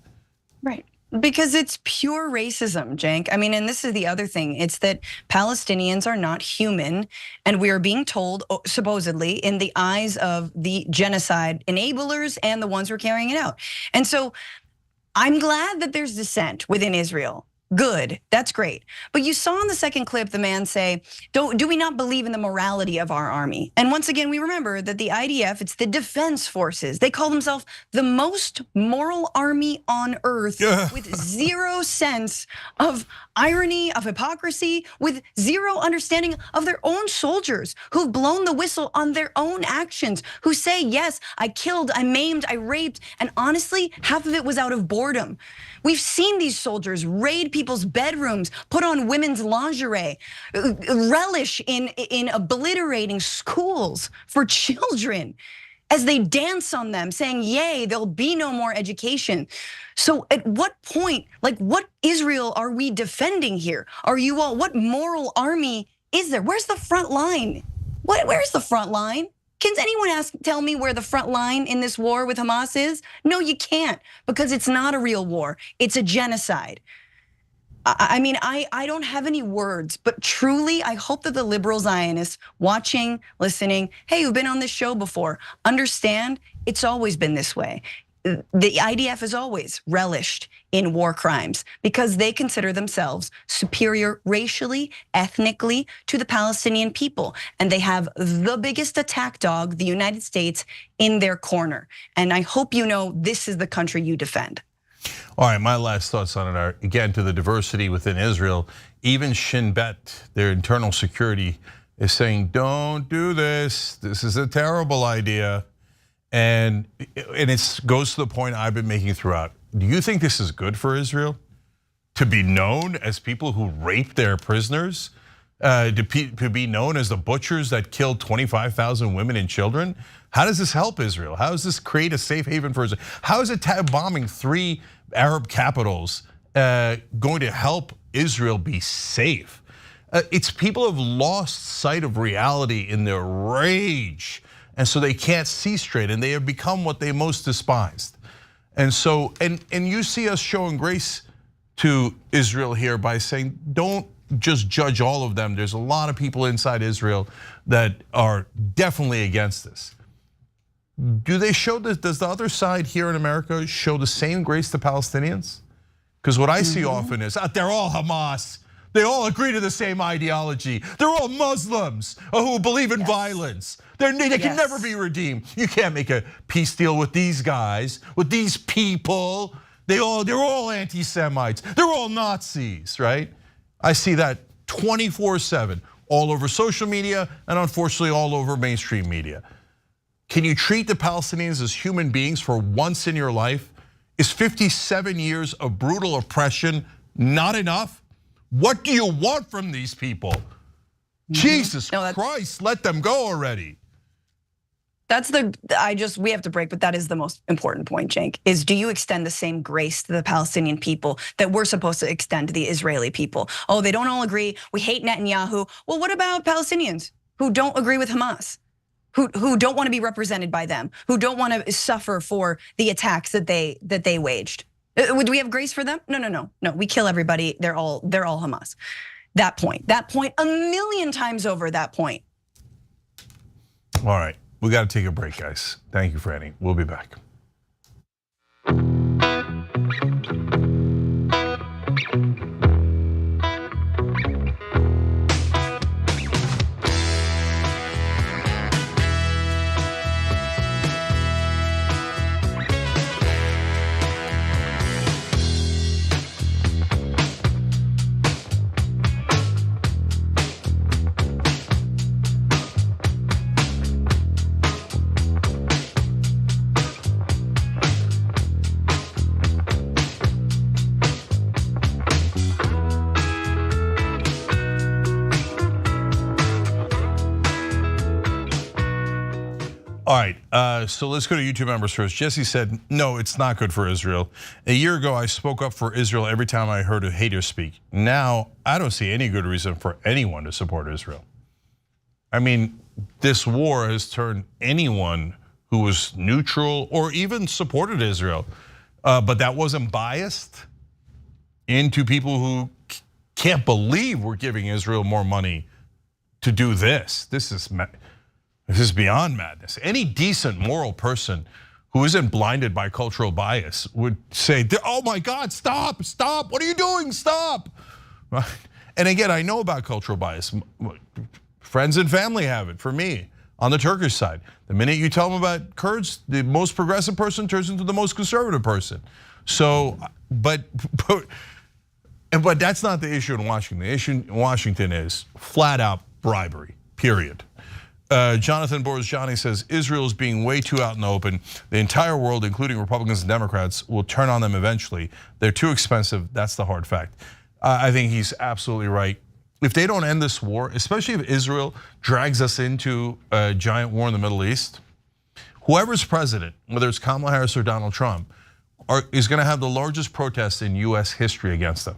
Right. Because it's pure racism, Cenk. I mean, and this is the other thing. It's that Palestinians are not human, and we are being told, supposedly, in the eyes of the genocide enablers and the ones who are carrying it out. And so I'm glad that there's dissent within Israel. Good, that's great. But you saw in the second clip the man say, do we not believe in the morality of our army? And once again, we remember that the IDF, it's the defense forces. They call themselves the most moral army on earth with zero sense of irony, of hypocrisy, with zero understanding of their own soldiers who've blown the whistle on their own actions, who say, yes, I killed, I maimed, I raped, and honestly, half of it was out of boredom. We've seen these soldiers raid people's bedrooms, put on women's lingerie, relish in obliterating schools for children as they dance on them, saying, yay, there'll be no more education. So at what point, like what Israel are we defending here? Are you all, what moral army is there? Where's the front line? Where's the front line? Can anyone tell me where the front line in this war with Hamas is? No, you can't, because it's not a real war. It's a genocide. I mean, I don't have any words, but truly, I hope that the liberal Zionists watching, listening, hey, who've been on this show before, understand it's always been this way. The IDF has always relished in war crimes because they consider themselves superior racially, ethnically to the Palestinian people. And they have the biggest attack dog, the United States, in their corner. And I hope you know this is the country you defend. All right, my last thoughts on it are, again, to the diversity within Israel. Even Shin Bet, their internal security, is saying, don't do this. This is a terrible idea. And it goes to the point I've been making throughout. Do you think this is good for Israel? To be known as people who rape their prisoners? To be known as the butchers that killed 25,000 women and children? How does this help Israel? How does this create a safe haven for Israel? How is it bombing 3 Arab capitals going to help Israel be safe? It's people have lost sight of reality in their rage. And so they can't see straight, and they have become what they most despised. And so, and you see us showing grace to Israel here by saying, don't just judge all of them. There's a lot of people inside Israel that are definitely against this. Do they show this? Does the other side here in America show the same grace to Palestinians? Because what I see often is, they're all Hamas. They all agree to the same ideology. They're all Muslims who believe in violence. They can never be redeemed. You can't make a peace deal with these guys, with these people. They're all anti-Semites. They're all Nazis, right? I see that 24/7 all over social media and unfortunately all over mainstream media. Can you treat the Palestinians as human beings for once in your life? Is 57 years of brutal oppression not enough? What do you want from these people? Jesus Christ, let them go already. That's we have to break, but that is the most important point, Cenk, is do you extend the same grace to the Palestinian people that we're supposed to extend to the Israeli people? Oh, they don't all agree, we hate Netanyahu. Well, what about Palestinians who don't agree with Hamas? Who don't want to be represented by them, who don't want to suffer for the attacks that they waged? Do we have grace for them? No. We kill everybody. They're all Hamas. That point, a million times over that point. All right, we got to take a break, guys. Thank you, Franny. We'll be back. So let's go to YouTube members first. Jesse said, no, it's not good for Israel. A year ago, I spoke up for Israel every time I heard a hater speak. Now, I don't see any good reason for anyone to support Israel. I mean, this war has turned anyone who was neutral or even supported Israel, but that wasn't biased, into people who can't believe we're giving Israel more money to do this. This is beyond madness. Any decent moral person who isn't blinded by cultural bias would say, oh my God, stop, what are you doing, stop. And again, I know about cultural bias. Friends and family have it, for me, on the Turkish side. The minute you tell them about Kurds, the most progressive person turns into the most conservative person. So, but that's not the issue in Washington. The issue in Washington is flat out bribery, period. Jonathan Boris-Johnny says Israel is being way too out in the open. The entire world, including Republicans and Democrats, will turn on them eventually. They're too expensive, that's the hard fact. I think he's absolutely right. If they don't end this war, especially if Israel drags us into a giant war in the Middle East, whoever's president, whether it's Kamala Harris or Donald Trump, is gonna have the largest protest in US history against them.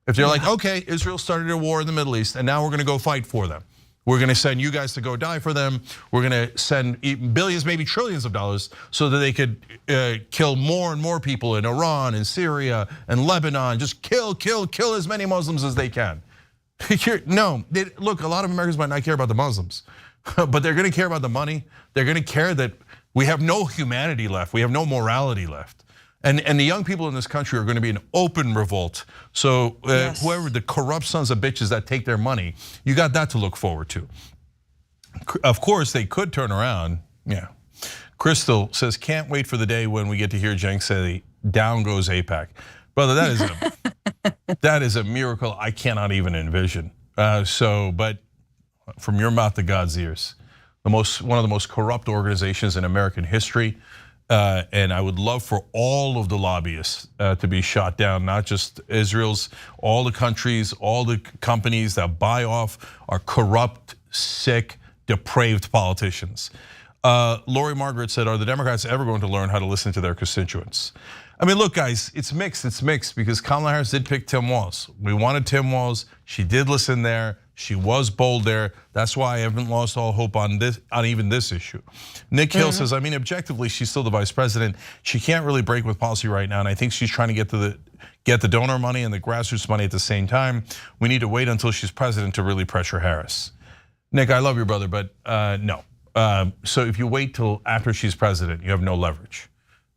If they're like, okay, Israel started a war in the Middle East and now we're gonna go fight for them. We're gonna send you guys to go die for them. We're gonna send billions, maybe trillions of dollars so that they could kill more and more people in Iran and Syria and Lebanon. Just kill as many Muslims as they can. No, look, a lot of Americans might not care about the Muslims, but they're gonna care about the money. They're gonna care that we have no humanity left. We have no morality left. And the young people in this country are gonna be in open revolt. So whoever the corrupt sons of bitches that take their money, you got that to look forward to. Of course, they could turn around, yeah. Crystal says, can't wait for the day when we get to hear Cenk say, down goes AIPAC. Brother, that is a miracle I cannot even envision. But from your mouth to God's ears, one of the most corrupt organizations in American history. And I would love for all of the lobbyists to be shot down, not just Israel's, all the countries, all the companies that buy off our corrupt, sick, depraved politicians. Lori Margaret said, are the Democrats ever going to learn how to listen to their constituents? I mean, look, guys, it's mixed because Kamala Harris did pick Tim Walz. We wanted Tim Walz. She did listen there. She was bold there. That's why I haven't lost all hope on even this issue. Nick Hill says, I mean, objectively, she's still the vice president. She can't really break with policy right now, and I think she's trying to get the donor money and the grassroots money at the same time. We need to wait until she's president to really pressure Harris. Nick, I love you, brother, but no. So if you wait till after she's president, you have no leverage.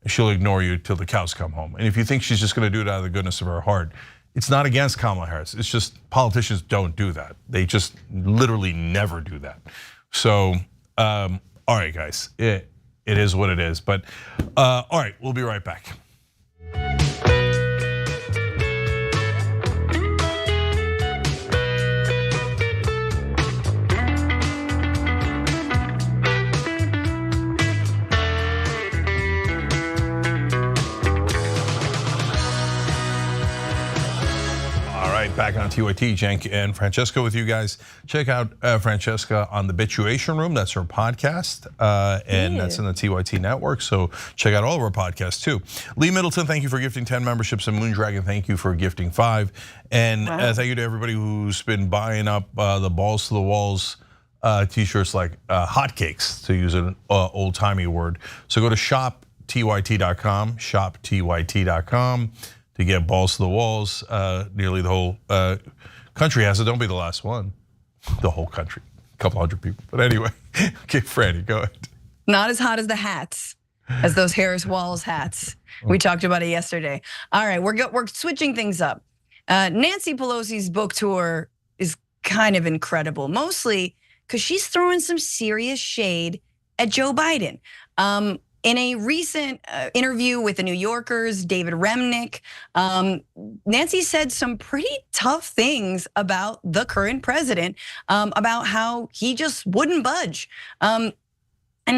She'll ignore you till the cows come home. And if you think she's just gonna do it out of the goodness of her heart, it's not against Kamala Harris. It's just politicians don't do that. They just literally never do that. So, all right, guys, it is what it is. But all right, we'll be right back. Back on TYT, Cenk and Francesca with you guys. Check out Francesca on the Bituation Room. That's her podcast, and that's in the TYT network. So check out all of our podcasts too. Lee Middleton, thank you for gifting 10 memberships, and Moondragon, thank you for gifting 5. And thank you to everybody who's been buying up the Balls to the Walls t-shirts like hotcakes, to use an old-timey word. So go to shoptyt.com, shoptyt.com. to get Balls to the Walls. Nearly the whole country has it. Don't be the last one. The whole country, a couple hundred people. But anyway, okay, Franny, go ahead. Not as hot as the hats, as those Harris Walls hats. We talked about it yesterday. All right, we're switching things up. Nancy Pelosi's book tour is kind of incredible, mostly because she's throwing some serious shade at Joe Biden. In a recent interview with the New Yorker's David Remnick, Nancy said some pretty tough things about the current president, about how he just wouldn't budge. And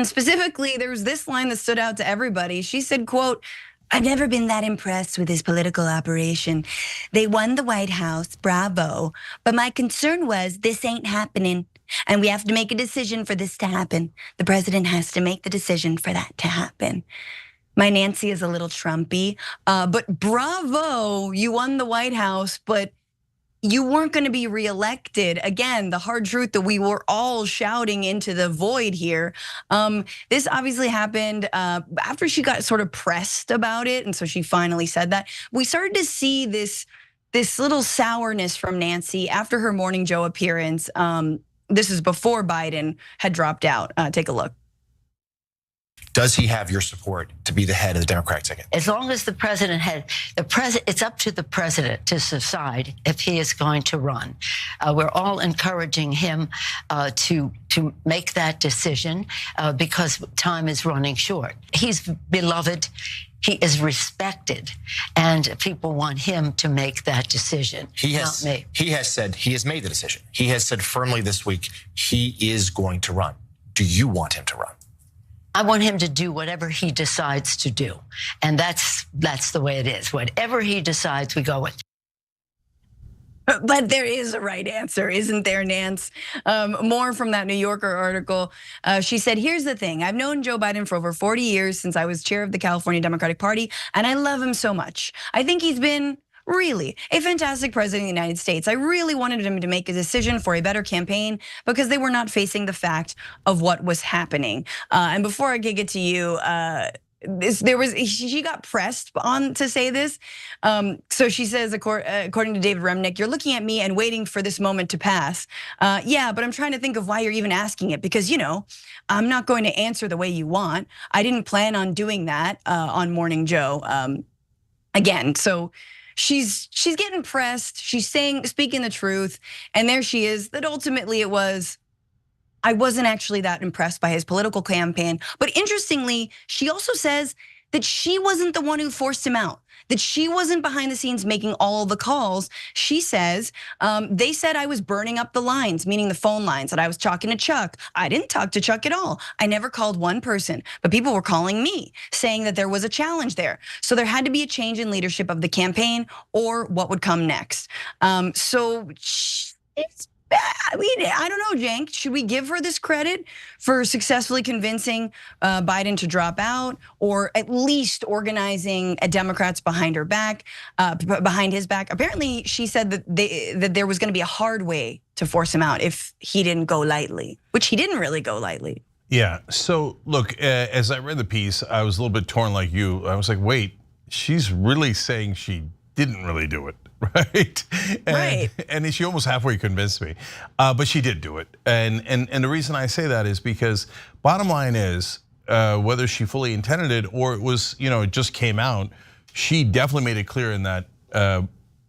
specifically, there's this line that stood out to everybody. She said, quote, I've never been that impressed with his political operation. They won the White House, bravo. But my concern was this ain't happening. And we have to make a decision for this to happen. The president has to make the decision for that to happen. My Nancy is a little Trumpy, but bravo, you won the White House, but you weren't gonna be reelected. Again, the hard truth that we were all shouting into the void here. This obviously happened after she got sort of pressed about it, and so she finally said that. We started to see this little sourness from Nancy after her Morning Joe appearance. This is before Biden had dropped out. Take a look. Does he have your support to be the head of the Democratic ticket? As long as the president it's up to the president to decide if he is going to run. We're all encouraging him to make that decision because time is running short. He's beloved. He is respected, and people want him to make that decision, not me. He has said he has made the decision. He has said firmly this week he is going to run. Do you want him to run? I want him to do whatever he decides to do, and that's the way it is. Whatever he decides, we go with. But there is a right answer, isn't there, Nance? More from that New Yorker article. She said, here's the thing. I've known Joe Biden for over 40 years since I was chair of the California Democratic Party, and I love him so much. I think he's been really a fantastic president of the United States. I really wanted him to make a decision for a better campaign because they were not facing the fact of what was happening. And before I get to you, she got pressed on to say this. So she says, according to David Remnick, you're looking at me and waiting for this moment to pass. Yeah, but I'm trying to think of why you're even asking it because I'm not going to answer the way you want. I didn't plan on doing that on Morning Joe. Again, so she's getting pressed. She's speaking the truth, and there she is. That ultimately it was. I wasn't actually that impressed by his political campaign. But interestingly, she also says that she wasn't the one who forced him out, that she wasn't behind the scenes making all the calls. She says, they said I was burning up the lines, meaning the phone lines, that I was talking to Chuck. I didn't talk to Chuck at all. I never called one person, but people were calling me, saying that there was a challenge there. So there had to be a change in leadership of the campaign or what would come next. So it's, I mean, I don't know, Cenk. Should we give her this credit for successfully convincing Biden to drop out, or at least organizing Democrats behind her back, behind his back? Apparently, she said that there was going to be a hard way to force him out if he didn't go lightly, which he didn't really go lightly. Yeah. So look, as I read the piece, I was a little bit torn like you. I was like, wait, she's really saying she didn't really do it. Right, and she almost halfway convinced me, but she did do it. And the reason I say that is because bottom line is whether she fully intended it or it was it just came out, she definitely made it clear in that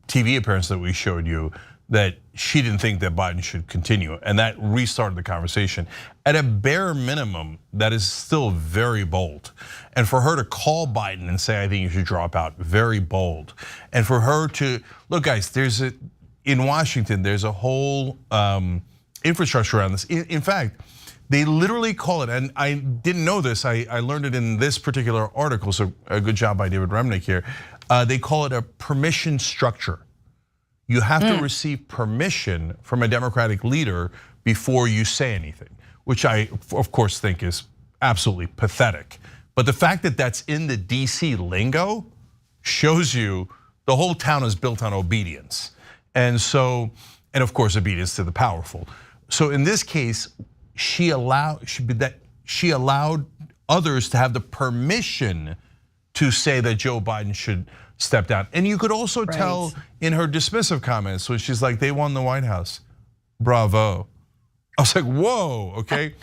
TV appearance that we showed you that she didn't think that Biden should continue, and that restarted the conversation. At a bare minimum, that is still very bold. And for her to call Biden and say, I think you should drop out, very bold. And for her to, look guys, in Washington, there's a whole infrastructure around this. In fact, they literally call it, and I didn't know this, I learned it in this particular article, so a good job by David Remnick here. They call it a permission structure. You have to receive permission from a Democratic leader before you say anything, which I, of course, think is absolutely pathetic. But the fact that that's in the DC lingo shows you the whole town is built on obedience. And of course, obedience to the powerful. So in this case, she allowed others to have the permission to say that Joe Biden should step down. And you could also tell in her dismissive comments when she's like, they won the White House, bravo. I was like, whoa, okay.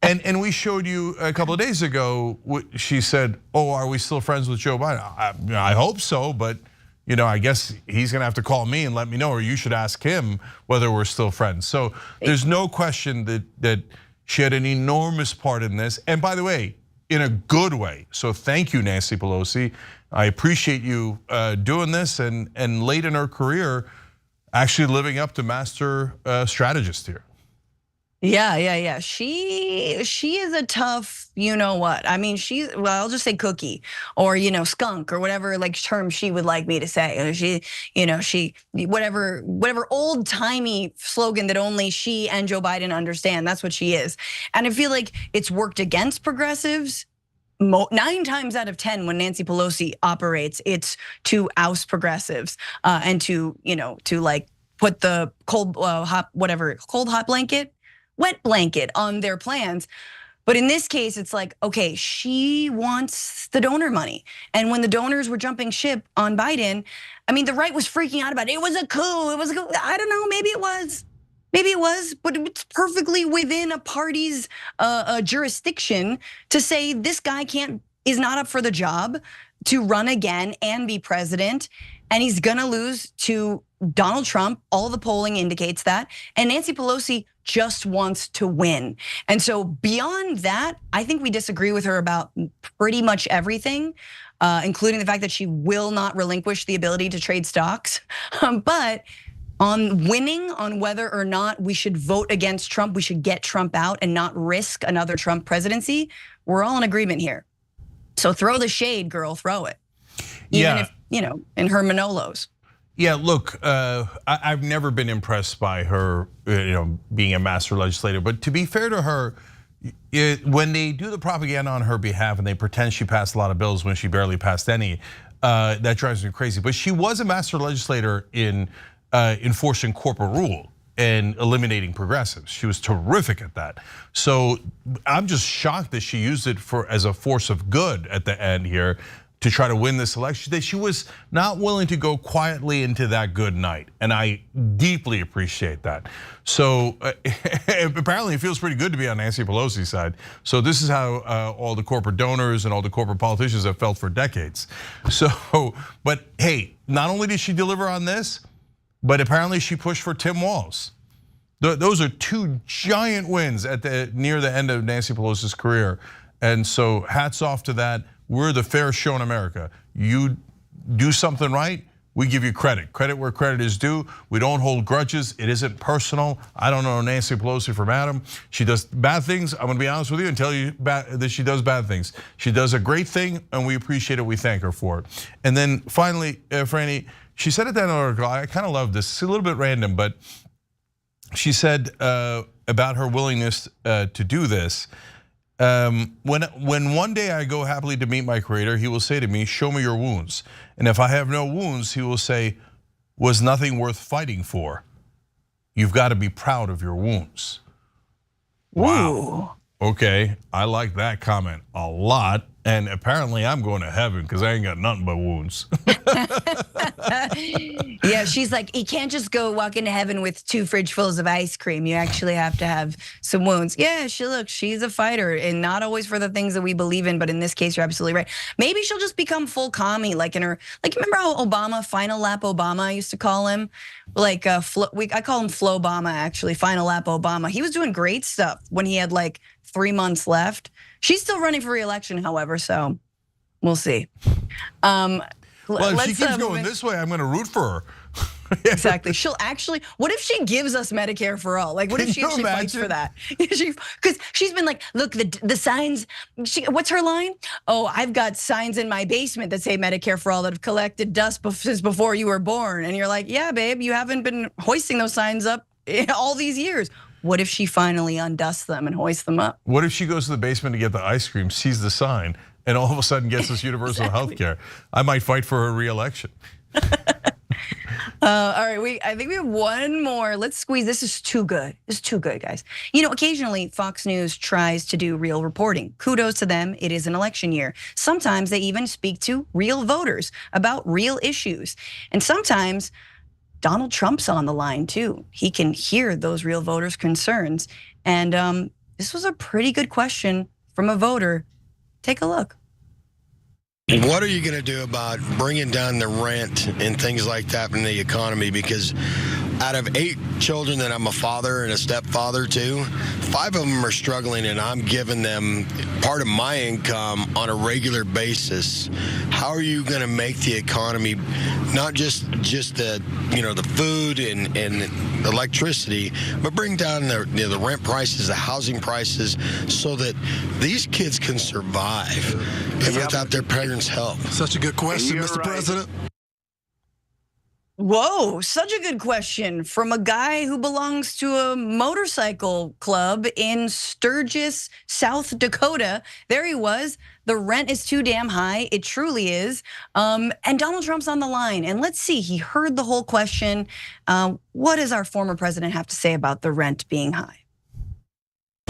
And we showed you a couple of days ago, she said, oh, are we still friends with Joe Biden? I hope so, but I guess he's gonna have to call me and let me know, or you should ask him whether we're still friends. So there's no question that she had an enormous part in this. And by the way, in a good way. So thank you, Nancy Pelosi. I appreciate you doing this and late in her career, actually living up to master strategist here. Yeah. She is a tough, you know what? I mean, I'll just say cookie or skunk or whatever like term she would like me to say. She whatever old timey slogan that only she and Joe Biden understand. That's what she is, and I feel like it's worked against progressives. 9 times out of 10 when Nancy Pelosi operates, it's to oust progressives and to like put the cold hot blanket, wet blanket on their plans. But in this case, it's like, okay, she wants the donor money. And when the donors were jumping ship on Biden, I mean, the right was freaking out about it. It was a coup, it was a coup. I don't know, maybe it was, but it's perfectly within a party's jurisdiction to say this guy is not up for the job to run again and be president, and he's gonna lose to Donald Trump. All the polling indicates that, and Nancy Pelosi just wants to win. And so beyond that, I think we disagree with her about pretty much everything, including the fact that she will not relinquish the ability to trade stocks, but on winning, on whether or not we should vote against Trump, we should get Trump out and not risk another Trump presidency, we're all in agreement here. So throw the shade, girl, throw it. Even if, in her Manolos. Yeah, look, I've never been impressed by her, being a master legislator. But to be fair to her, when they do the propaganda on her behalf and they pretend she passed a lot of bills when she barely passed any, that drives me crazy. But she was a master legislator in enforcing corporate rule and eliminating progressives. She was terrific at that. So I'm just shocked that she used it as a force of good at the end here to try to win this election. That she was not willing to go quietly into that good night, and I deeply appreciate that. So apparently it feels pretty good to be on Nancy Pelosi's side. So this is how all the corporate donors and all the corporate politicians have felt for decades. So, but hey, not only did she deliver on this, but apparently she pushed for Tim Walz. Those are 2 giant wins near the end of Nancy Pelosi's career. And so hats off to that. We're the fair show in America. You do something right, we give you credit. Credit where credit is due. We don't hold grudges. It isn't personal. I don't know Nancy Pelosi from Adam. She does bad things. I'm gonna be honest with you and tell you that she does bad things. She does a great thing and we appreciate it, we thank her for it. And then finally, Franny, she said at that article, I kind of love this, it's a little bit random, but she said about her willingness to do this. When one day I go happily to meet my creator, he will say to me, show me your wounds. And if I have no wounds, he will say, was nothing worth fighting for. You've got to be proud of your wounds. Wow. Okay, I like that comment a lot. And apparently I'm going to heaven because I ain't got nothing but wounds. Yeah, she's like, you can't just go walk into heaven with 2 fridge fulls of ice cream. You actually have to have some wounds. Yeah, she's a fighter, and not always for the things that we believe in, but in this case, you're absolutely right. Maybe she'll just become full commie, like remember how Obama, Final Lap Obama, I used to call him? Like, I call him Flo-Obama, actually, Final Lap Obama. He was doing great stuff when he had like 3 months left. She's still running for re-election, however, so we'll see. Well, if she keeps going this way, I'm gonna root for her. Exactly. She'll actually, what if she gives us Medicare for all? Like, what if she actually fights for that? Because she's been like, look, the signs, what's her line? Oh, I've got signs in my basement that say Medicare for all that have collected dust since before you were born. And you're like, yeah, babe, you haven't been hoisting those signs up all these years. What if she finally undusts them and hoists them up? What if she goes to the basement to get the ice cream, sees the sign, and all of a sudden gets this universal health care? I might fight for her re-election. All right, I think we have one more. Let's squeeze. This is too good. This is too good, guys. Occasionally Fox News tries to do real reporting. Kudos to them. It is an election year. Sometimes they even speak to real voters about real issues. And sometimes Donald Trump's on the line too. He can hear those real voters' concerns. And this was a pretty good question from a voter. Take a look. What are you going to do about bringing down the rent and things like that in the economy? Because out of 8 children that I'm a father and a stepfather to, 5 of them are struggling, and I'm giving them part of my income on a regular basis. How are you going to make the economy, not just the the food and electricity, but bring down the rent prices, the housing prices, so that these kids can survive without their parents' help? Such a good question, Mr. President. Whoa, such a good question from a guy who belongs to a motorcycle club in Sturgis, South Dakota. There he was. The rent is too damn high. It truly is. And Donald Trump's on the line. And let's see, he heard the whole question. What does our former president have to say about the rent being high?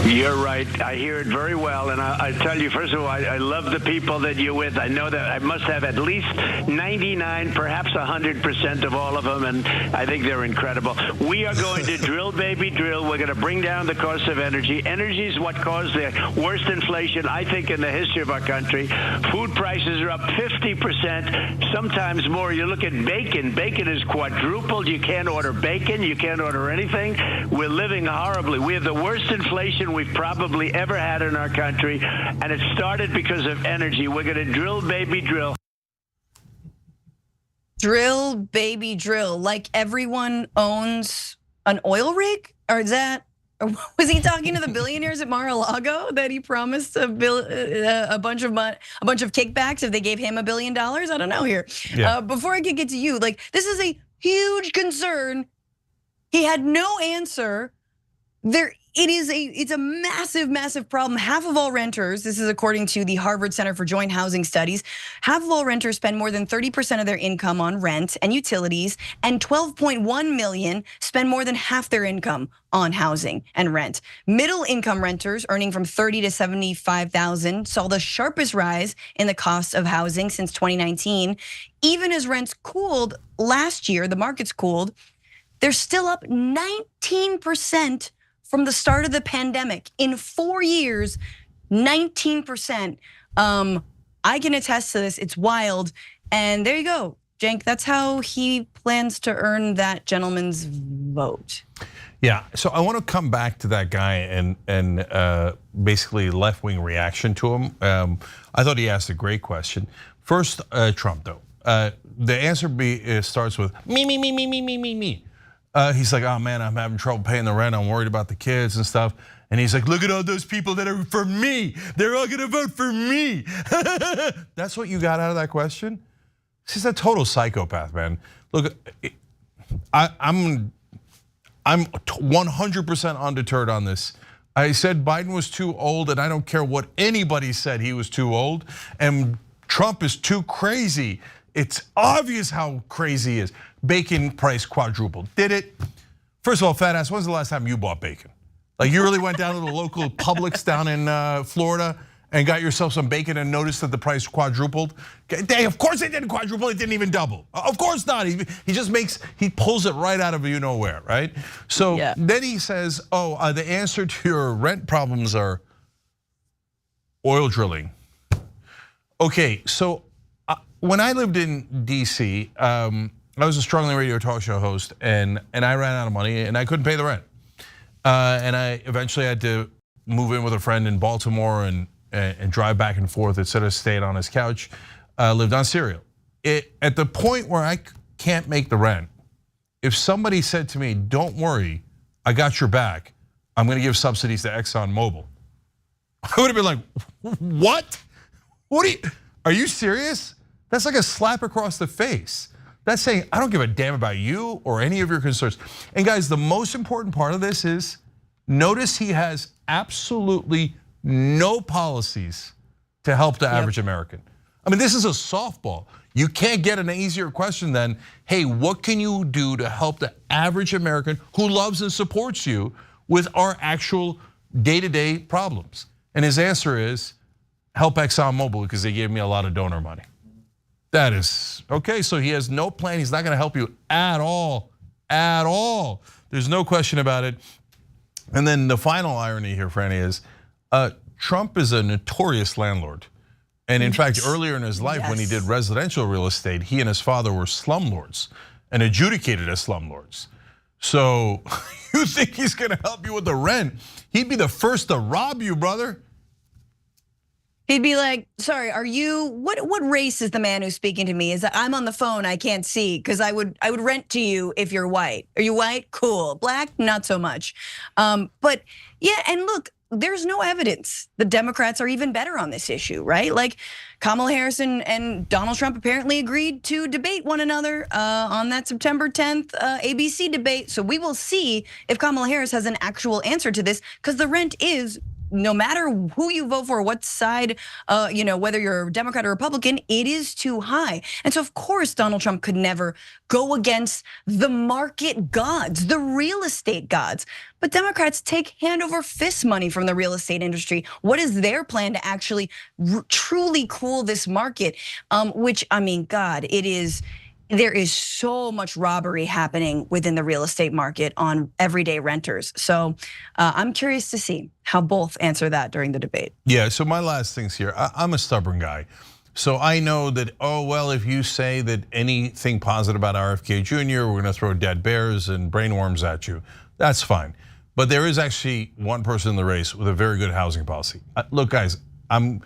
You're right. I hear it very well. And I tell you, first of all, I love the people that you're with. I know that I must have at least 99, perhaps 100% of all of them. And I think they're incredible. We are going to drill, baby, drill. We're going to bring down the cost of energy. Energy is what caused the worst inflation, I think, in the history of our country. Food prices are up 50%, sometimes more. You look at bacon. Bacon is quadrupled. You can't order bacon. You can't order anything. We're living horribly. We have the worst inflation we've probably ever had in our country, and it started because of energy. We're going to drill, baby, drill. Drill, baby, drill. Like everyone owns an oil rig? Or is that, was he talking to the billionaires at Mar-a-Lago that he promised a bunch of kickbacks if they gave him $1 billion? I don't know here. Yeah. Before I can get to you, like this is a huge concern. He had no answer. It's a massive, massive problem. Half of all renters, this is according to the Harvard Center for Joint Housing Studies, half of all renters spend more than 30% of their income on rent and utilities, and 12.1 million spend more than half their income on housing and rent. Middle income renters earning from $30,000 to $75,000 saw the sharpest rise in the cost of housing since 2019. Even as rents cooled last year, the market's cooled, they're still up 19% from the start of the pandemic. In 4 years, 19%. I can attest to this, it's wild. And there you go, Cenk, that's how he plans to earn that gentleman's vote. Yeah, so I want to come back to that guy and basically left-wing reaction to him. I thought he asked a great question. First, Trump though. The answer starts with me. He's like, oh man, I'm having trouble paying the rent. I'm worried about the kids and stuff. And he's like, look at all those people that are for me. They're all gonna vote for me. That's what you got out of that question? He's a total psychopath, man. Look, I'm 100% undeterred on this. I said Biden was too old, and I don't care what anybody said, he was too old. And Trump is too crazy. It's obvious how crazy he is. Bacon price quadrupled. Did it? First of all, fat ass, when's the last time you bought bacon? Like you really went down to the local Publix down in Florida and got yourself some bacon and noticed that the price quadrupled? Of course it didn't quadruple, it didn't even double. Of course not, he pulls it right out of you know where, right? So then he says, oh, the answer to your rent problems are oil drilling. Okay, so when I lived in DC, I was a struggling radio talk show host, and I ran out of money, and I couldn't pay the rent. And I eventually had to move in with a friend in Baltimore and drive back and forth instead of staying on his couch. Lived on cereal. At the point where I can't make the rent, if somebody said to me, "Don't worry, I got your back. I'm going to give subsidies to ExxonMobil," I would have been like, "What? Are you serious?" That's like a slap across the face. That's saying, I don't give a damn about you or any of your concerns. And guys, the most important part of this is, notice he has absolutely no policies to help the average American. I mean, this is a softball. You can't get an easier question than, hey, what can you do to help the average American who loves and supports you with our actual day-to-day problems? And his answer is, help ExxonMobil because they gave me a lot of donor money. That is, okay, so he has no plan. He's not gonna help you at all, at all. There's no question about it. And then the final irony here, Franny, is Trump is a notorious landlord. And in fact, earlier in his life when he did residential real estate, he and his father were slumlords and adjudicated as slumlords. So you think he's gonna help you with the rent? He'd be the first to rob you, brother. He'd be like, sorry, are you, what race is the man who's speaking to me? Is that I'm on the phone, I can't see, because I would rent to you if you're white. Are you white? Cool. Black? Not so much. But yeah, and look, there's no evidence the Democrats are even better on this issue, right? Like Kamala Harris and Donald Trump apparently agreed to debate one another on that September 10th ABC debate. So we will see if Kamala Harris has an actual answer to this, because the rent is, no matter who you vote for, what side, whether you're a Democrat or Republican, it is too high. And so of course Donald Trump could never go against the market gods, the real estate gods. But Democrats take hand over fist money from the real estate industry. What is their plan to actually truly cool this market? Which, I mean, God, there is so much robbery happening within the real estate market on everyday renters. So I'm curious to see how both answer that during the debate. Yeah, so my last things here, I'm a stubborn guy. So I know that, oh, well, if you say that anything positive about RFK Jr., we're gonna throw dead bears and brainworms at you, that's fine. But there is actually one person in the race with a very good housing policy. Look, guys, I'm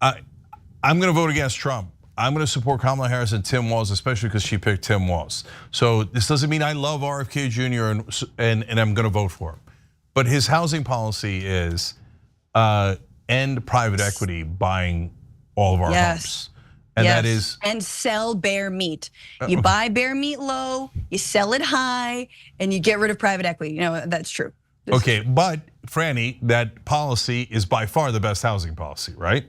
gonna vote against Trump. I'm gonna support Kamala Harris and Tim Walz, especially because she picked Tim Walz. So this doesn't mean I love RFK Jr. and I'm gonna vote for him. But his housing policy is end private equity buying all of our homes. And that is, and sell bear meat. You buy bear meat low, you sell it high, and you get rid of private equity. That's true. Okay, but Franny, that policy is by far the best housing policy, right?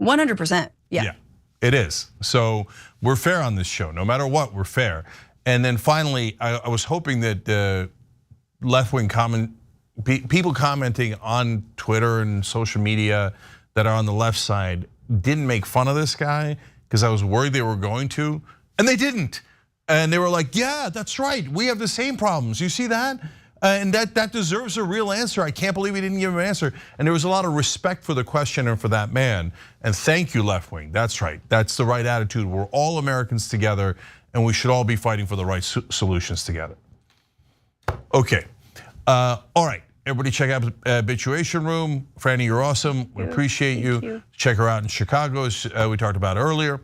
100%, yeah. It is. So we're fair on this show. No matter what, we're fair. And then finally, I was hoping that left-wing people commenting on Twitter and social media that are on the left side didn't make fun of this guy, because I was worried they were going to, and they didn't. And they were like, yeah, that's right, we have the same problems. You see that? And that deserves a real answer. I can't believe he didn't give him an answer. And there was a lot of respect for the question and for that man. And thank you, left wing. That's right. That's the right attitude. We're all Americans together, and we should all be fighting for the right solutions together. Okay, all right. Everybody check out Habituation Room. Franny, you're awesome. We appreciate you. Check her out in Chicago, as we talked about earlier.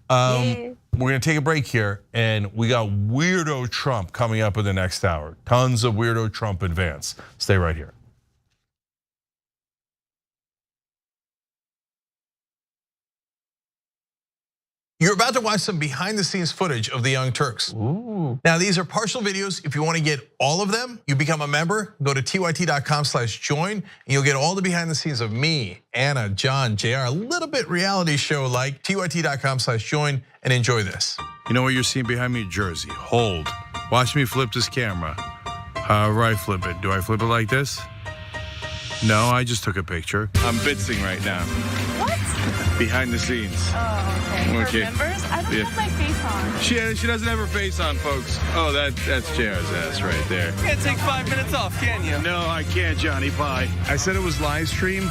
We're gonna take a break here, and we got Weirdo Trump coming up in the next hour. Tons of Weirdo Trump and Vance. Stay right here. You're about to watch some behind the scenes footage of the Young Turks. Ooh. Now these are partial videos. If you want to get all of them, you become a member, go to tyt.com/join, and you'll get all the behind the scenes of me, Anna, John, JR, a little bit reality show like, tyt.com/join, and enjoy this. You know what you're seeing behind me? Jersey, hold. Watch me flip this camera. However I flip it. Do I flip it like this? No, I just took a picture. I'm bitzing right now. What? Behind the scenes. Oh, okay. For members? I don't have my face on. She doesn't have her face on, folks. Oh, that's JR's ass right there. You can't take 5 minutes off, can you? No, I can't, Johnny. Bye. I said it was live stream,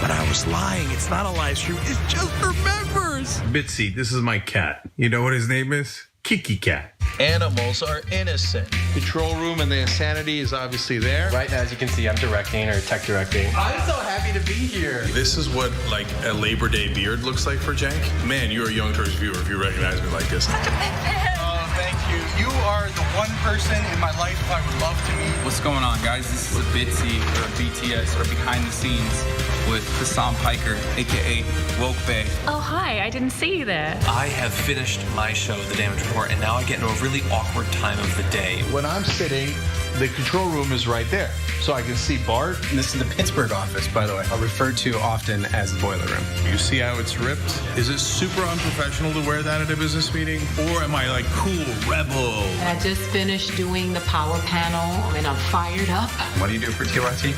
but I was lying. It's not a live stream. It's just for members. Bitsy, this is my cat. You know what his name is? Kiki Cat. Animals are innocent. Control room and the insanity is obviously there. Right now, as you can see, I'm directing or tech directing. I'm so happy to be here. This is what like a Labor Day beard looks like for Cenk. Man, you're a Young Turks viewer if you recognize me like this. Oh, thank you. You are the one person in my life I would love to meet. What's going on, guys? This is a Bitsy or a BTS or behind the scenes with Hassan Piker, AKA Woke Bay. Oh, hi, I didn't see you there. I have finished my show, The Damage Report, and now I get into a really awkward time of the day. When I'm sitting, the control room is right there. So I can see Bart. This is the Pittsburgh office, by the way. Referred to often as the boiler room. You see how it's ripped? Is it super unprofessional to wear that at a business meeting? Or am I like cool, rebel? I just finished doing the power panel and I'm fired up. What do you do for TYT?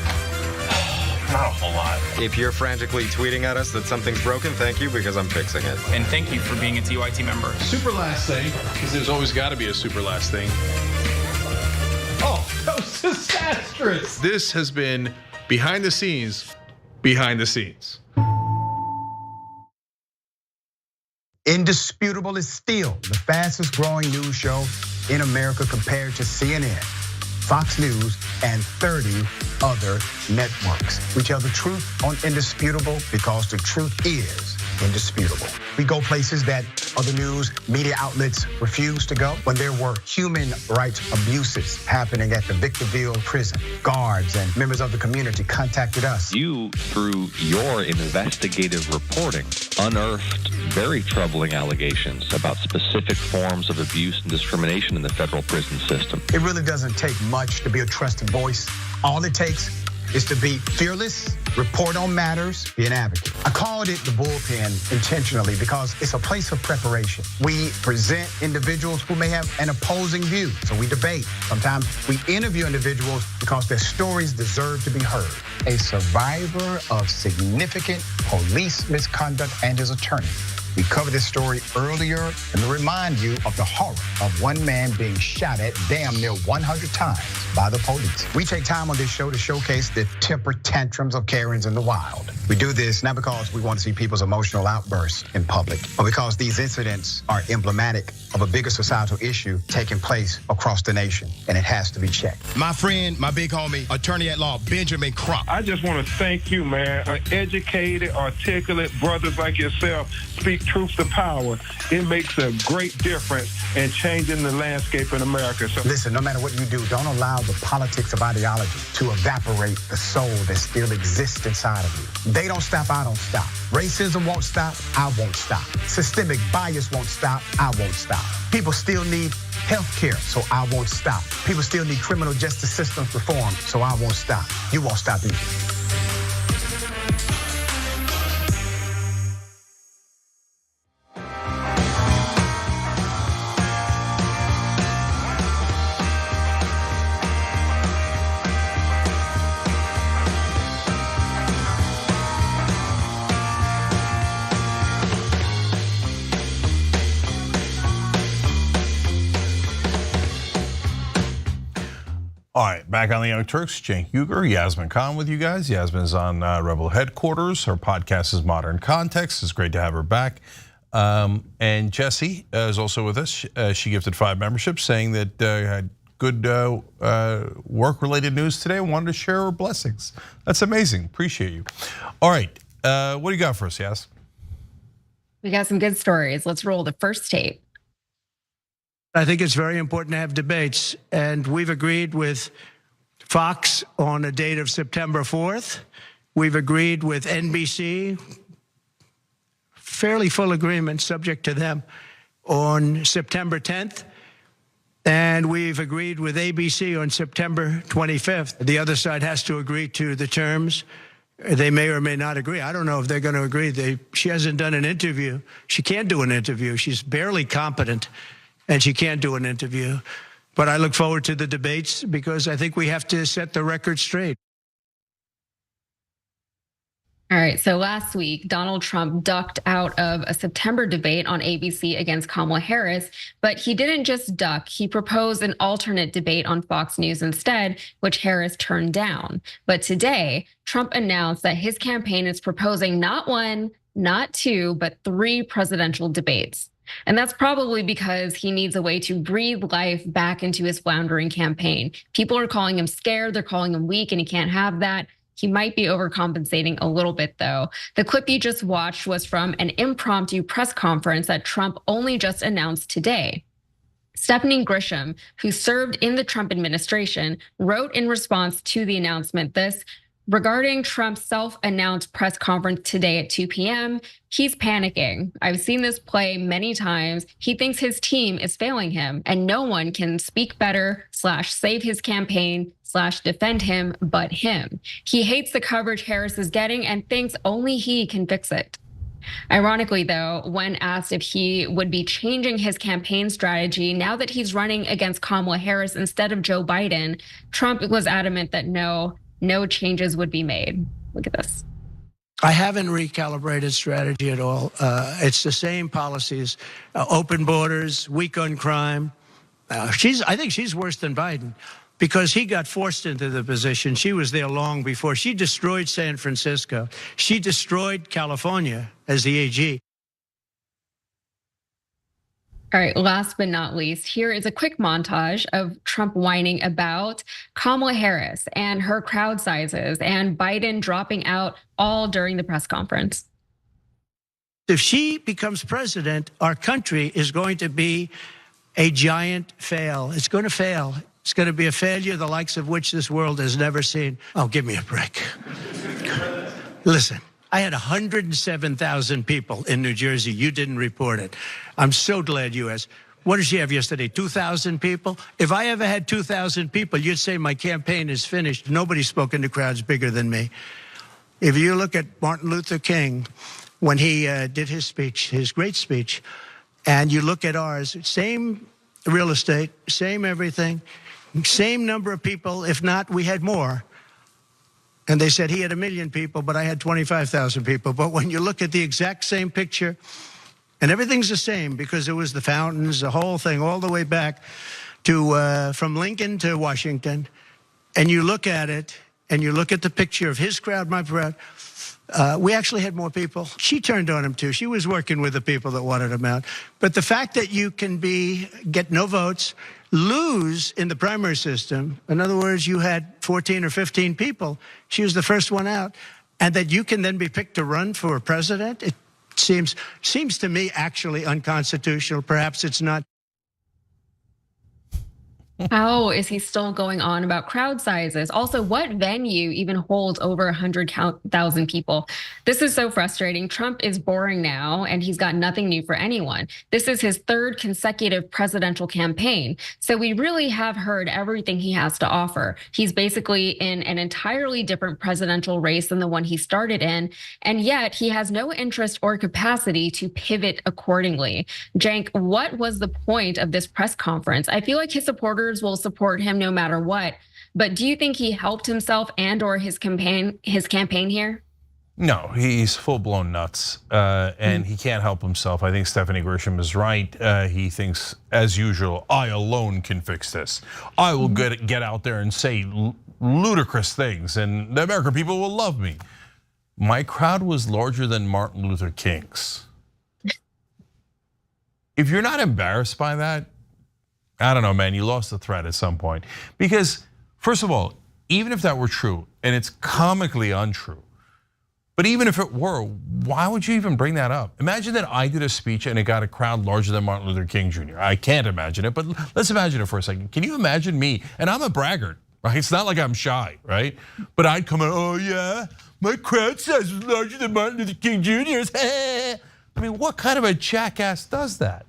Not a whole lot. If you're frantically tweeting at us that something's broken, thank you, because I'm fixing it. And thank you for being a TYT member. Super last thing, because there's always got to be a super last thing. Oh, that was disastrous. This has been behind the scenes, behind the scenes. Indisputable is still the fastest growing news show in America compared to CNN, Fox News, and 30 other networks. We tell the truth on Indisputable because the truth is indisputable. We go places that other news media outlets refuse to go. When there were human rights abuses happening at the Victorville prison, guards and members of the community contacted us. You, through your investigative reporting, unearthed very troubling allegations about specific forms of abuse and discrimination in the federal prison system. It really doesn't take much to be a trusted voice. All it takes is to be fearless, report on matters, be an advocate. I called it the bullpen intentionally because it's a place of preparation. We present individuals who may have an opposing view, so we debate. Sometimes we interview individuals because their stories deserve to be heard. A survivor of significant police misconduct and his attorney. We covered this story earlier, and to remind you of the horror of one man being shot at damn near 100 times by the police. We take time on this show to showcase the temper tantrums of Karens in the wild. We do this not because we want to see people's emotional outbursts in public, but because these incidents are emblematic of a bigger societal issue taking place across the nation, and it has to be checked. My friend, my big homie, attorney at law, Benjamin Crump. I just want to thank you, man. Educated, articulate brothers like yourself speak truth to power. It makes a great difference in changing the landscape in America. So listen, no matter what you do, don't allow the politics of ideology to evaporate the soul that still exists inside of you. They don't stop, I don't stop. Racism won't stop, I won't stop. Systemic bias won't stop, I won't stop. People still need health care, so I won't stop. People still need criminal justice systems reform, so I won't stop. You won't stop either. All right, back on the Young Turks, Cenk Uygur, Yasmin Khan with you guys. Yasmin's on Rebel Headquarters. Her podcast is Modern Context. It's great to have her back. And Jesse is also with us. She gifted 5 memberships, saying that had good work-related news today. Wanted to share her blessings. That's amazing. Appreciate you. All right, what do you got for us, Yas? We got some good stories. Let's roll the first tape. I think it's very important to have debates, and we've agreed with Fox on a date of September 4th. We've agreed with NBC, fairly full agreement, subject to them, on September 10th. And we've agreed with ABC on September 25th. The other side has to agree to the terms. They may or may not agree. I don't know if they're going to agree. She hasn't done an interview. She can't do an interview. She's barely competent. And she can't do an interview. But I look forward to the debates because I think we have to set the record straight. All right, so last week, Donald Trump ducked out of a September debate on ABC against Kamala Harris, but he didn't just duck. He proposed an alternate debate on Fox News instead, which Harris turned down. But today, Trump announced that his campaign is proposing not 1, not 2, but 3 presidential debates. And that's probably because he needs a way to breathe life back into his floundering campaign. People are calling him scared, they're calling him weak, and he can't have that. He might be overcompensating a little bit, though. The clip you just watched was from an impromptu press conference that Trump only just announced today. Stephanie Grisham, who served in the Trump administration, wrote in response to the announcement this: regarding Trump's self-announced press conference today at 2 p.m., he's panicking. I've seen this play many times. He thinks his team is failing him, and no one can speak better / save his campaign / defend him but him. He hates the coverage Harris is getting and thinks only he can fix it. Ironically, though, when asked if he would be changing his campaign strategy now that he's running against Kamala Harris instead of Joe Biden, Trump was adamant that no changes would be made. Look at this. I haven't recalibrated strategy at all. It's the same policies, open borders, weak on crime. I think she's worse than Biden because he got forced into the position. She was there long before. She destroyed San Francisco. She destroyed California as the AG. All right, last but not least, here is a quick montage of Trump whining about Kamala Harris and her crowd sizes and Biden dropping out all during the press conference. If she becomes president, our country is going to be a giant fail. It's going to fail. It's going to be a failure the likes of which this world has never seen. Oh, give me a break. Listen, I had 107,000 people in New Jersey. You didn't report it. I'm so glad you asked. What did she have yesterday? 2,000 people? If I ever had 2,000 people, you'd say my campaign is finished. Nobody's spoken to crowds bigger than me. If you look at Martin Luther King, when he did his speech, his great speech, and you look at ours, same real estate, same everything, same number of people, if not, we had more. And they said he had 1 million people, but I had 25,000 people. But when you look at the exact same picture, and everything's the same because it was the fountains, the whole thing, all the way back to from Lincoln to Washington, and you look at it, and you look at the picture of his crowd, my crowd, we actually had more people. She turned on him too. She was working with the people that wanted him out. But the fact that you can get no votes, lose in the primary system, in other words, you had 14 or 15 people, she was the first one out, and that you can then be picked to run for president, it seems to me actually unconstitutional. Perhaps it's not. How is he still going on about crowd sizes? Also, what venue even holds over 100,000 people? This is so frustrating. Trump is boring now, and he's got nothing new for anyone. This is his third consecutive presidential campaign. So we really have heard everything he has to offer. He's basically in an entirely different presidential race than the one he started in, and yet he has no interest or capacity to pivot accordingly. Cenk, what was the point of this press conference? I feel like his supporters will support him no matter what. But do you think he helped himself and or his campaign here? No, he's full-blown nuts, and he can't help himself. I think Stephanie Grisham is right. He thinks, as usual, I alone can fix this. I will get out there and say ludicrous things, and the American people will love me. My crowd was larger than Martin Luther King's. If you're not embarrassed by that, I don't know, man, you lost the thread at some point. Because, first of all, even if that were true, and it's comically untrue, but even if it were, why would you even bring that up? Imagine that I did a speech and it got a crowd larger than Martin Luther King Jr. I can't imagine it, but let's imagine it for a second. Can you imagine me? And I'm a braggart, right? It's not like I'm shy, right? But I'd come in, oh yeah, my crowd size was larger than Martin Luther King Jr.'s. I mean, what kind of a jackass does that?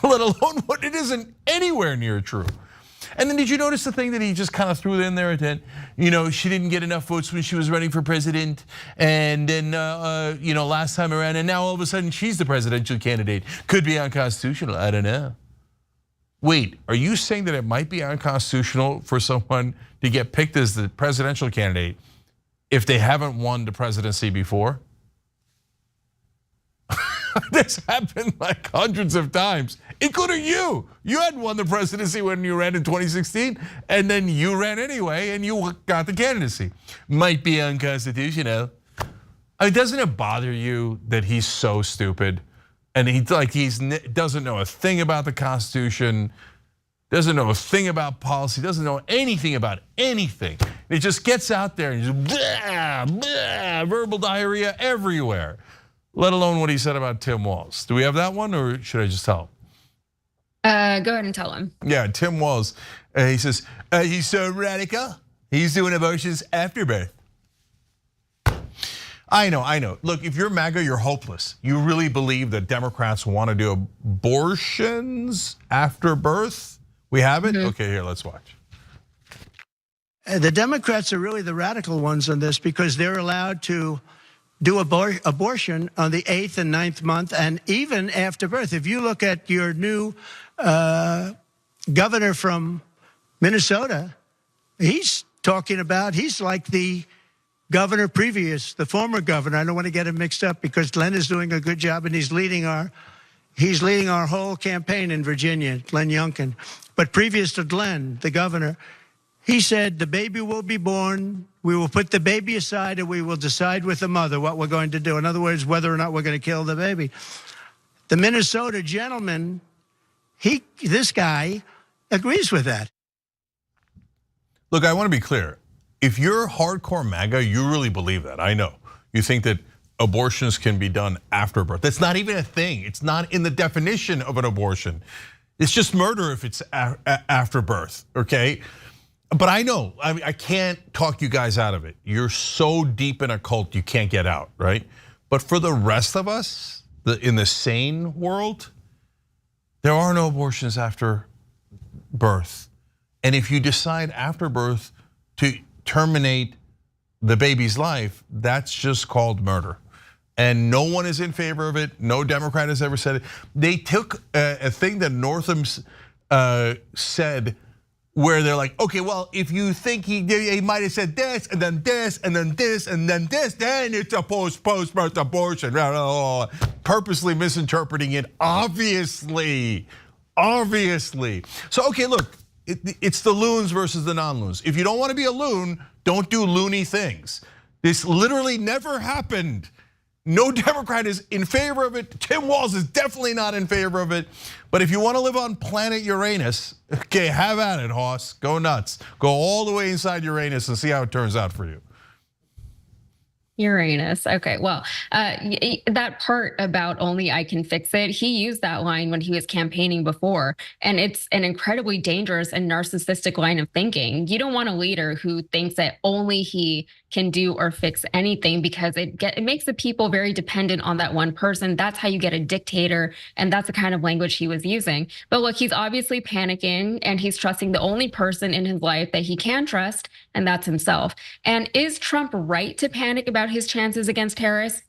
Let alone what it isn't anywhere near true. And then did you notice the thing that he just kind of threw in there? That, she didn't get enough votes when she was running for president, and then last time around, and now all of a sudden she's the presidential candidate. Could be unconstitutional. I don't know. Wait, are you saying that it might be unconstitutional for someone to get picked as the presidential candidate if they haven't won the presidency before? This happened like hundreds of times, including you. You hadn't won the presidency when you ran in 2016, and then you ran anyway, and you got the candidacy. Might be unconstitutional. Doesn't it bother you that he's so stupid, and he doesn't know a thing about the Constitution, doesn't know a thing about policy, doesn't know anything about anything. He just gets out there and just blah, blah, verbal diarrhea everywhere. Let alone what he said about Tim Walz. Do we have that one, or should I just tell him? Go ahead and tell him. Yeah, Tim Walz, he says, he's so radical, he's doing abortions after birth. I know. Look, if you're MAGA, you're hopeless. You really believe that Democrats want to do abortions after birth? We have it? Okay, here, let's watch. The Democrats are really the radical ones on this because they're allowed to do abortion on the 8th and 9th month and even after birth. If you look at your new governor from Minnesota, he's talking about, he's like the governor previous, the former governor. I don't want to get him mixed up because Glenn is doing a good job and he's leading our whole campaign in Virginia, Glenn Youngkin. But previous to Glenn, the governor, he said the baby will be born, we will put the baby aside and we will decide with the mother what we're going to do. In other words, whether or not we're going to kill the baby. The Minnesota gentleman this guy agrees with that. Look, I want to be clear. If you're hardcore MAGA, you really believe that. I know. You think that abortions can be done after birth. That's not even a thing. It's not in the definition of an abortion. It's just murder if it's after birth, okay? But I know, I can't talk you guys out of it. You're so deep in a cult, you can't get out, right? But for the rest of us, in the sane world, there are no abortions after birth. And if you decide after birth to terminate the baby's life, that's just called murder. And no one is in favor of it. No Democrat has ever said it. They took a thing that Northam said, where they're like, okay, well, if you think he might have said this, and then this, and then this, and then this, then it's a post-birth abortion. Purposely misinterpreting it, obviously. So, okay, look, it's the loons versus the non-loons. If you don't want to be a loon, don't do loony things. This literally never happened. No Democrat is in favor of it. Tim Walz is definitely not in favor of it. But if you want to live on planet Uranus, okay, have at it, Hoss. Go nuts. Go all the way inside Uranus and see how it turns out for you. Uranus. Okay, well, that part about only I can fix it, he used that line when he was campaigning before, and it's an incredibly dangerous and narcissistic line of thinking. You don't want a leader who thinks that only he can do or fix anything, because it makes the people very dependent on that one person. That's how you get a dictator, and that's the kind of language he was using. But look, he's obviously panicking, and he's trusting the only person in his life that he can trust, and that's himself. And is Trump right to panic about his chances against Harris?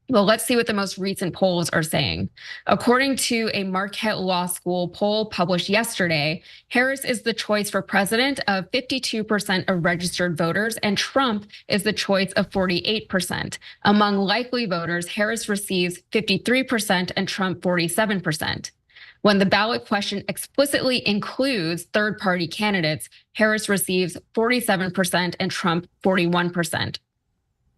Well, let's see what the most recent polls are saying. According to a Marquette Law School poll published yesterday, Harris is the choice for president of 52% of registered voters, and Trump is the choice of 48%. Among likely voters, Harris receives 53% and Trump 47%. When the ballot question explicitly includes third-party candidates, Harris receives 47% and Trump 41%.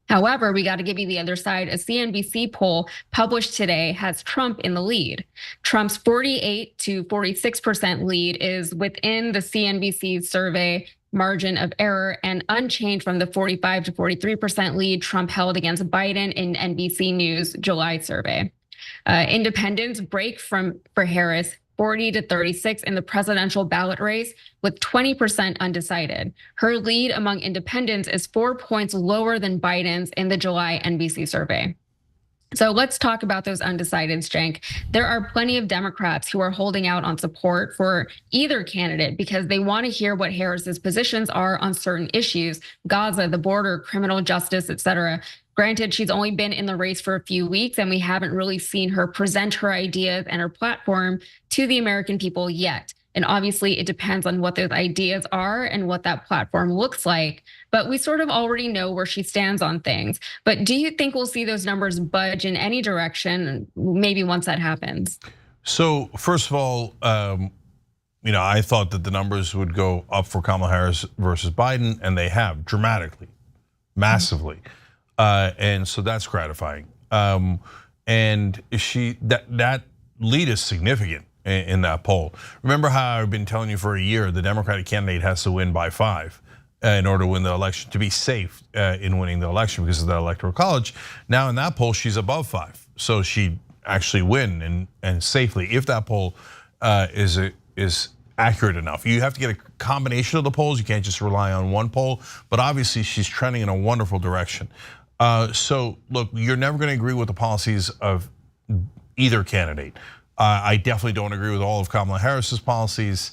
However, we got to give you the other side. A CNBC poll published today has Trump in the lead. Trump's 48 to 46% lead is within the CNBC survey margin of error and unchanged from the 45 to 43% lead Trump held against Biden in NBC News July survey. Independents break for Harris 40 to 36 in the presidential ballot race, with 20% undecided. Her lead among independents is 4 points lower than Biden's in the July NBC survey. So let's talk about those undecideds, Cenk. There are plenty of Democrats who are holding out on support for either candidate because they want to hear what Harris's positions are on certain issues: Gaza, the border, criminal justice, et cetera. Granted, she's only been in the race for a few weeks, and we haven't really seen her present her ideas and her platform to the American people yet. And obviously, it depends on what those ideas are and what that platform looks like. But we sort of already know where she stands on things. But do you think we'll see those numbers budge in any direction, maybe once that happens? So first of all, I thought that the numbers would go up for Kamala Harris versus Biden, and they have dramatically, massively. And so that's gratifying. And that lead is significant in that poll. Remember how I've been telling you for a year the Democratic candidate has to win by 5 in order to win the election, to be safe in winning the election because of the Electoral College. Now in that poll, she's above 5, so she'd actually win and safely if that poll is accurate enough. You have to get a combination of the polls. You can't just rely on one poll. But obviously, she's trending in a wonderful direction. So look, you're never going to agree with the policies of either candidate. I definitely don't agree with all of Kamala Harris's policies,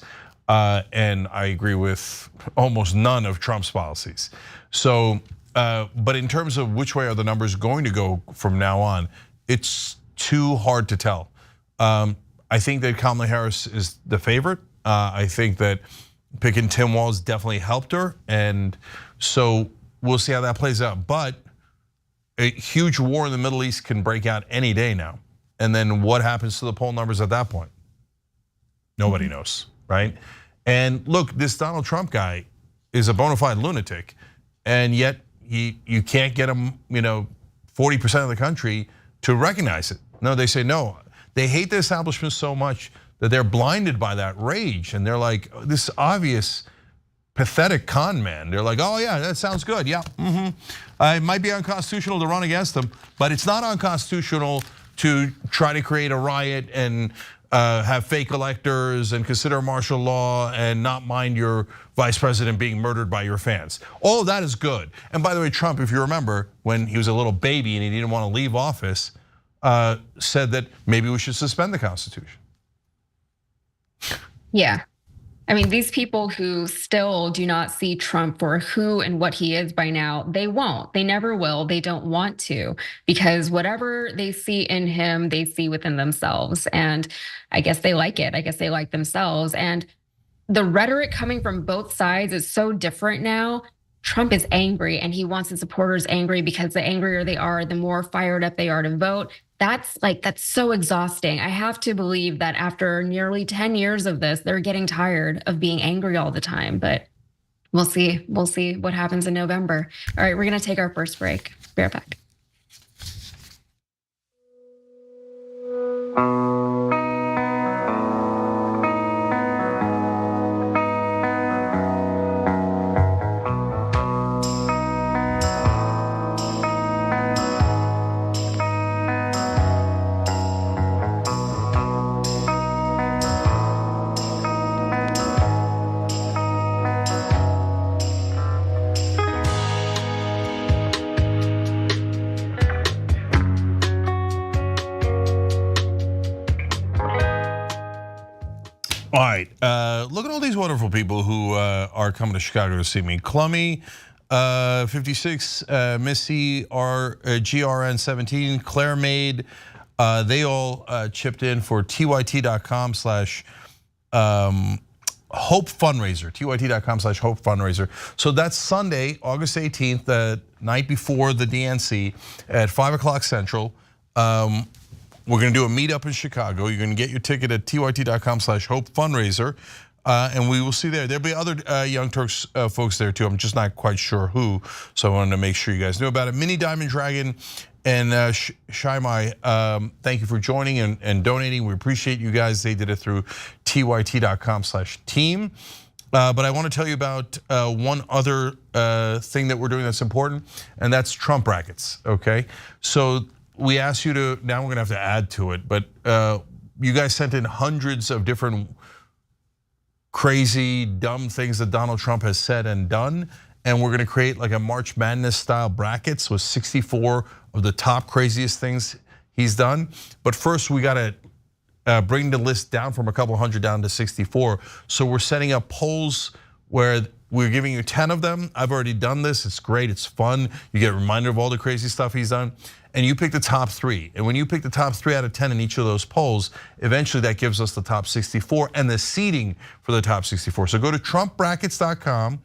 and I agree with almost none of Trump's policies. So, but in terms of which way are the numbers going to go from now on, it's too hard to tell. I think that Kamala Harris is the favorite. I think that picking Tim Walz definitely helped her, and so we'll see how that plays out. But a huge war in the Middle East can break out any day now. And then what happens to the poll numbers at that point? Nobody knows, right? And look, this Donald Trump guy is a bona fide lunatic, and yet you can't get him, 40% of the country to recognize it. No, they say no. They hate the establishment so much that they're blinded by that rage, and they're like, this obvious pathetic con man. They're like, oh yeah, that sounds good, yeah, it might be unconstitutional to run against them, but it's not unconstitutional to try to create a riot and have fake electors and consider martial law and not mind your vice president being murdered by your fans. All of that is good. And by the way, Trump, if you remember, when he was a little baby and he didn't want to leave office, said that maybe we should suspend the Constitution. Yeah. I mean, these people who still do not see Trump for who and what he is by now, they won't. They never will. They don't want to, because whatever they see in him, they see within themselves. And I guess they like it. I guess they like themselves. And the rhetoric coming from both sides is so different now. Trump is angry and he wants his supporters angry because the angrier they are, the more fired up they are to vote. That's so exhausting. I have to believe that after nearly 10 years of this, they're getting tired of being angry all the time, but we'll see. We'll see what happens in November. All right, we're gonna take our first break. Be right back. All right, look at all these wonderful people who are coming to Chicago to see me. Clummy, 56, Missy, GRN 17, Claire Maid, they all chipped in for tyt.com/hope fundraiser, tyt.com/hope fundraiser. So that's Sunday, August 18th, the night before the DNC at 5 o'clock Central. We're gonna do a meetup in Chicago. You're gonna get your ticket at tyt.com/hope fundraiser, and we will see there. There'll be other Young Turks folks there too. I'm just not quite sure who, so I wanted to make sure you guys knew about it. Mini Diamond Dragon and Shaimai, thank you for joining and donating. We appreciate you guys. They did it through tyt.com/team. But I want to tell you about one other thing that we're doing that's important, and that's Trump brackets, okay? So we asked you to, now we're gonna have to add to it, but you guys sent in hundreds of different crazy, dumb things that Donald Trump has said and done, and we're gonna create like a March Madness style brackets with 64 of the top craziest things he's done. But first we gotta bring the list down from a couple hundred down to 64. So we're setting up polls where we're giving you 10 of them. I've already done this, it's great, it's fun. You get a reminder of all the crazy stuff he's done. And you pick the top 3. And when you pick the top 3 out of 10 in each of those polls, eventually that gives us the top 64 and the seeding for the top 64. So go to TrumpBrackets.com.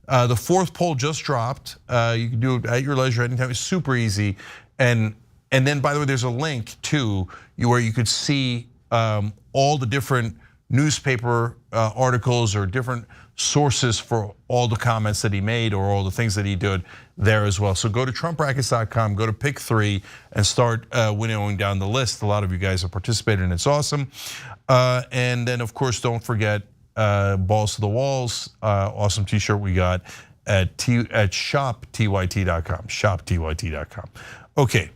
The 4th poll just dropped. You can do it at your leisure anytime. It's super easy. And then, by the way, there's a link too where you could see all the different newspaper articles or different sources for all the comments that he made or all the things that he did there as well. So go to TrumpBrackets.com, go to pick 3 and start winnowing down the list. A lot of you guys have participated and it's awesome. And then of course, don't forget Balls to the Walls, awesome t-shirt we got at shoptyt.com, shoptyt.com. Okay.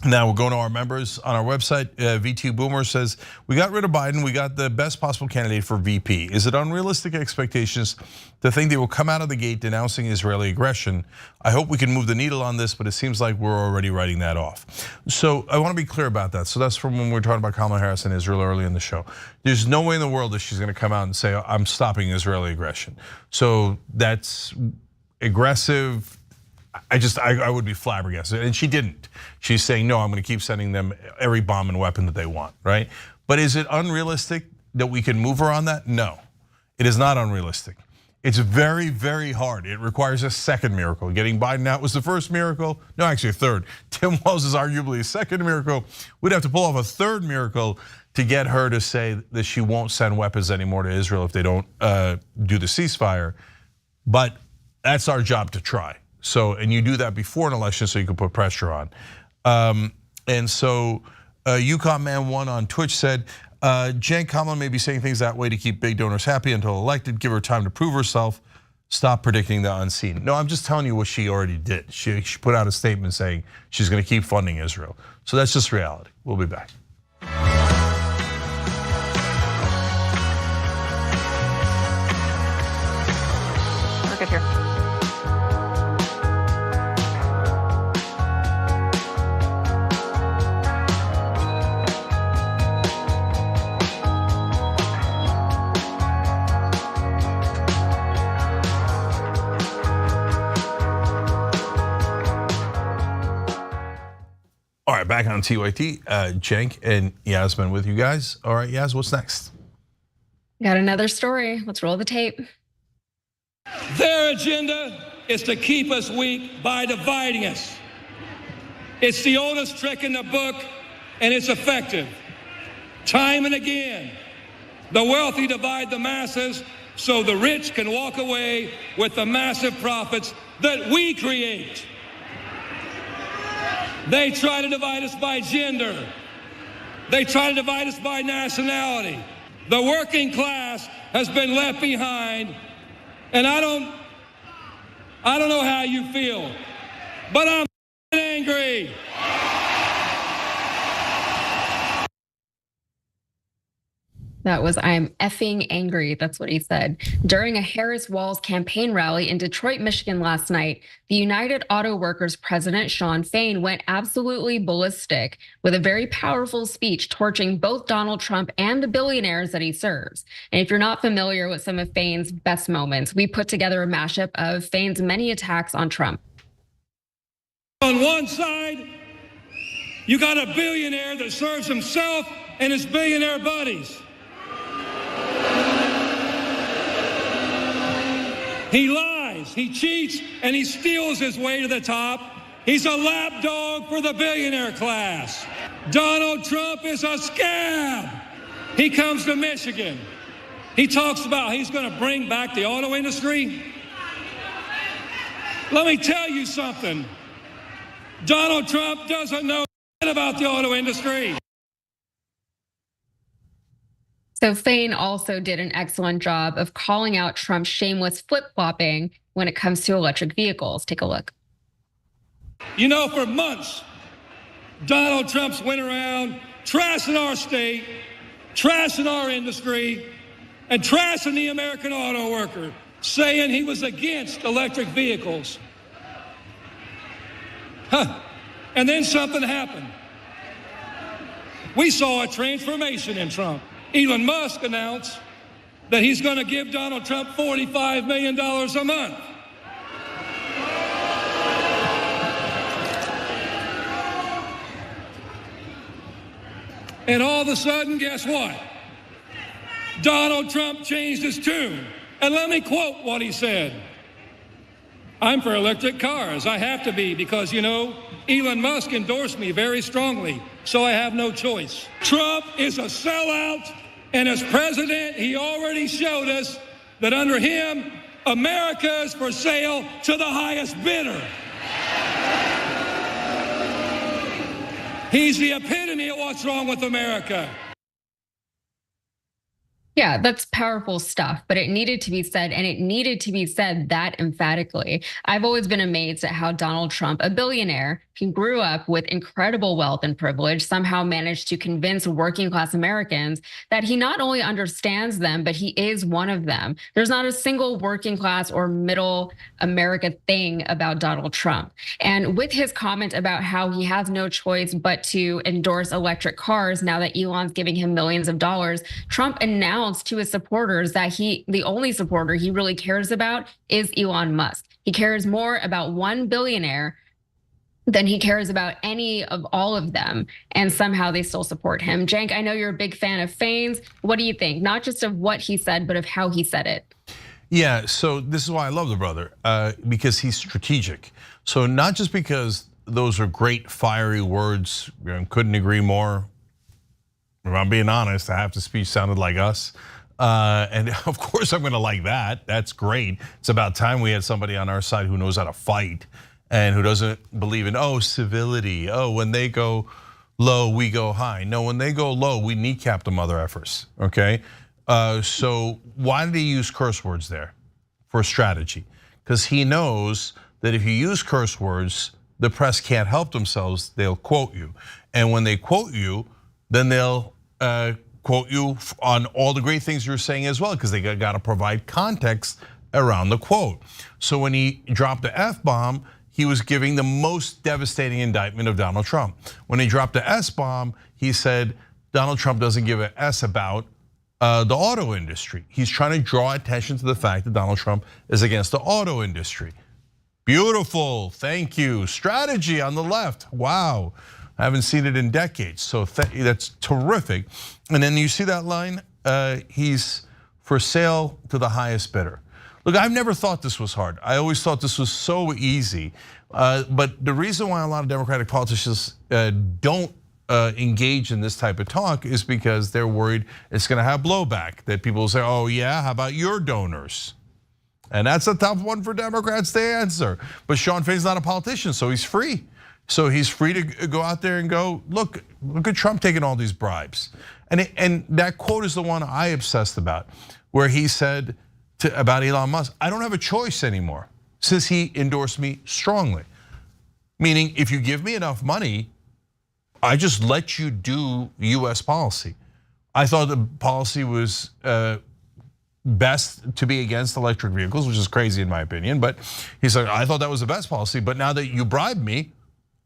Now we're going to our members on our website. V2 Boomer says, we got rid of Biden, we got the best possible candidate for VP. Is it unrealistic expectations to think they will come out of the gate denouncing Israeli aggression? I hope we can move the needle on this, but it seems like we're already writing that off. So I want to be clear about that. So that's from when we were talking about Kamala Harris and Israel early in the show. There's no way in the world that she's gonna come out and say, I'm stopping Israeli aggression. So that's aggressive. I would be flabbergasted, and she didn't. She's saying, no, I'm gonna keep sending them every bomb and weapon that they want, right? But is it unrealistic that we can move her on that? No, it is not unrealistic. It's very, very hard. It requires a second miracle. Getting Biden out was the first miracle. No, actually a third. Tim Walz is arguably a second miracle. We'd have to pull off a third miracle to get her to say that she won't send weapons anymore to Israel if they don't do the ceasefire. But that's our job to try. So, and you do that before an election so you can put pressure on. And so Yukon Man 1 on Twitch said, Jen Kamala may be saying things that way to keep big donors happy until elected. Give her time to prove herself. Stop predicting the unseen. No, I'm just telling you what she already did. She put out a statement saying she's going to keep funding Israel. So that's just reality. We'll be back. Look at here. All right, back on TYT, Cenk and Yasmin with you guys. All right, Yas, what's next? Got another story. Let's roll the tape. Their agenda is to keep us weak by dividing us. It's the oldest trick in the book, and it's effective. Time and again, the wealthy divide the masses so the rich can walk away with the massive profits that we create. They try to divide us by gender. They try to divide us by nationality. The working class has been left behind, and I don't know how you feel, but I'm angry. That was, I'm effing angry. That's what he said. During a Harris Walz campaign rally in Detroit, Michigan last night, the United Auto Workers president, Shawn Fain, went absolutely ballistic with a very powerful speech torching both Donald Trump and the billionaires that he serves. And if you're not familiar with some of Fain's best moments, we put together a mashup of Fain's many attacks on Trump. On one side, you got a billionaire that serves himself and his billionaire buddies. He lies, he cheats, and he steals his way to the top. He's a lapdog for the billionaire class. Donald Trump is a scab. He comes to Michigan. He talks about he's going to bring back the auto industry. Let me tell you something. Donald Trump doesn't know about the auto industry. So Fain also did an excellent job of calling out Trump's shameless flip-flopping when it comes to electric vehicles. Take a look. You know, for months, Donald Trump's went around trashing our state, trashing our industry, and trashing the American auto worker, saying he was against electric vehicles. And then something happened. We saw a transformation in Trump. Elon Musk announced that he's going to give Donald Trump $45 million a month. And all of a sudden, guess what? Donald Trump changed his tune. And let me quote what he said. I'm for electric cars. I have to be because, you know, Elon Musk endorsed me very strongly, so I have no choice. Trump is a sellout, and as president, he already showed us that under him, America is for sale to the highest bidder. He's the epitome of what's wrong with America. Yeah, that's powerful stuff, but it needed to be said, and it needed to be said that emphatically. I've always been amazed at how Donald Trump, a billionaire who grew up with incredible wealth and privilege, somehow managed to convince working class Americans that he not only understands them, but he is one of them. There's not a single working class or middle America thing about Donald Trump. And with his comment about how he has no choice but to endorse electric cars now that Elon's giving him millions of dollars, Trump announced to his supporters that the only supporter he really cares about is Elon Musk. He cares more about one billionaire than he cares about any of all of them, and somehow they still support him. Cenk, I know you're a big fan of Fain's. What do you think? Not just of what he said, but of how he said it. Yeah, so this is why I love the brother, because he's strategic. So not just because those are great fiery words, couldn't agree more. If I'm being honest, half the speech sounded like us. And of course I'm gonna like that, that's great. It's about time we had somebody on our side who knows how to fight and who doesn't believe in, civility. When they go low, we go high. No, when they go low, we kneecap the mother effers, okay? So why did he use curse words there? For strategy. Because he knows that if you use curse words, the press can't help themselves, they'll quote you. And when they quote you, then they'll quote you on all the great things you're saying as well, because they got to provide context around the quote. So when he dropped the F-bomb, he was giving the most devastating indictment of Donald Trump. When he dropped the S-bomb, he said Donald Trump doesn't give an S about the auto industry. He's trying to draw attention to the fact that Donald Trump is against the auto industry. Beautiful, thank you. Strategy on the left, wow. I haven't seen it in decades, so that's terrific. And then you see that line, he's for sale to the highest bidder. Look, I've never thought this was hard. I always thought this was so easy. But the reason why a lot of Democratic politicians don't engage in this type of talk is because they're worried it's gonna have blowback. That people will say, oh yeah, how about your donors? And that's a tough one for Democrats to answer. But Sean Fain's not a politician, so he's free. So he's free to go out there and go, look at Trump taking all these bribes. And that quote is the one I obsessed about, where he said about Elon Musk, I don't have a choice anymore since he endorsed me strongly. Meaning, if you give me enough money, I just let you do US policy. I thought the policy was best to be against electric vehicles, which is crazy in my opinion, but he said, I thought that was the best policy, but now that you bribed me,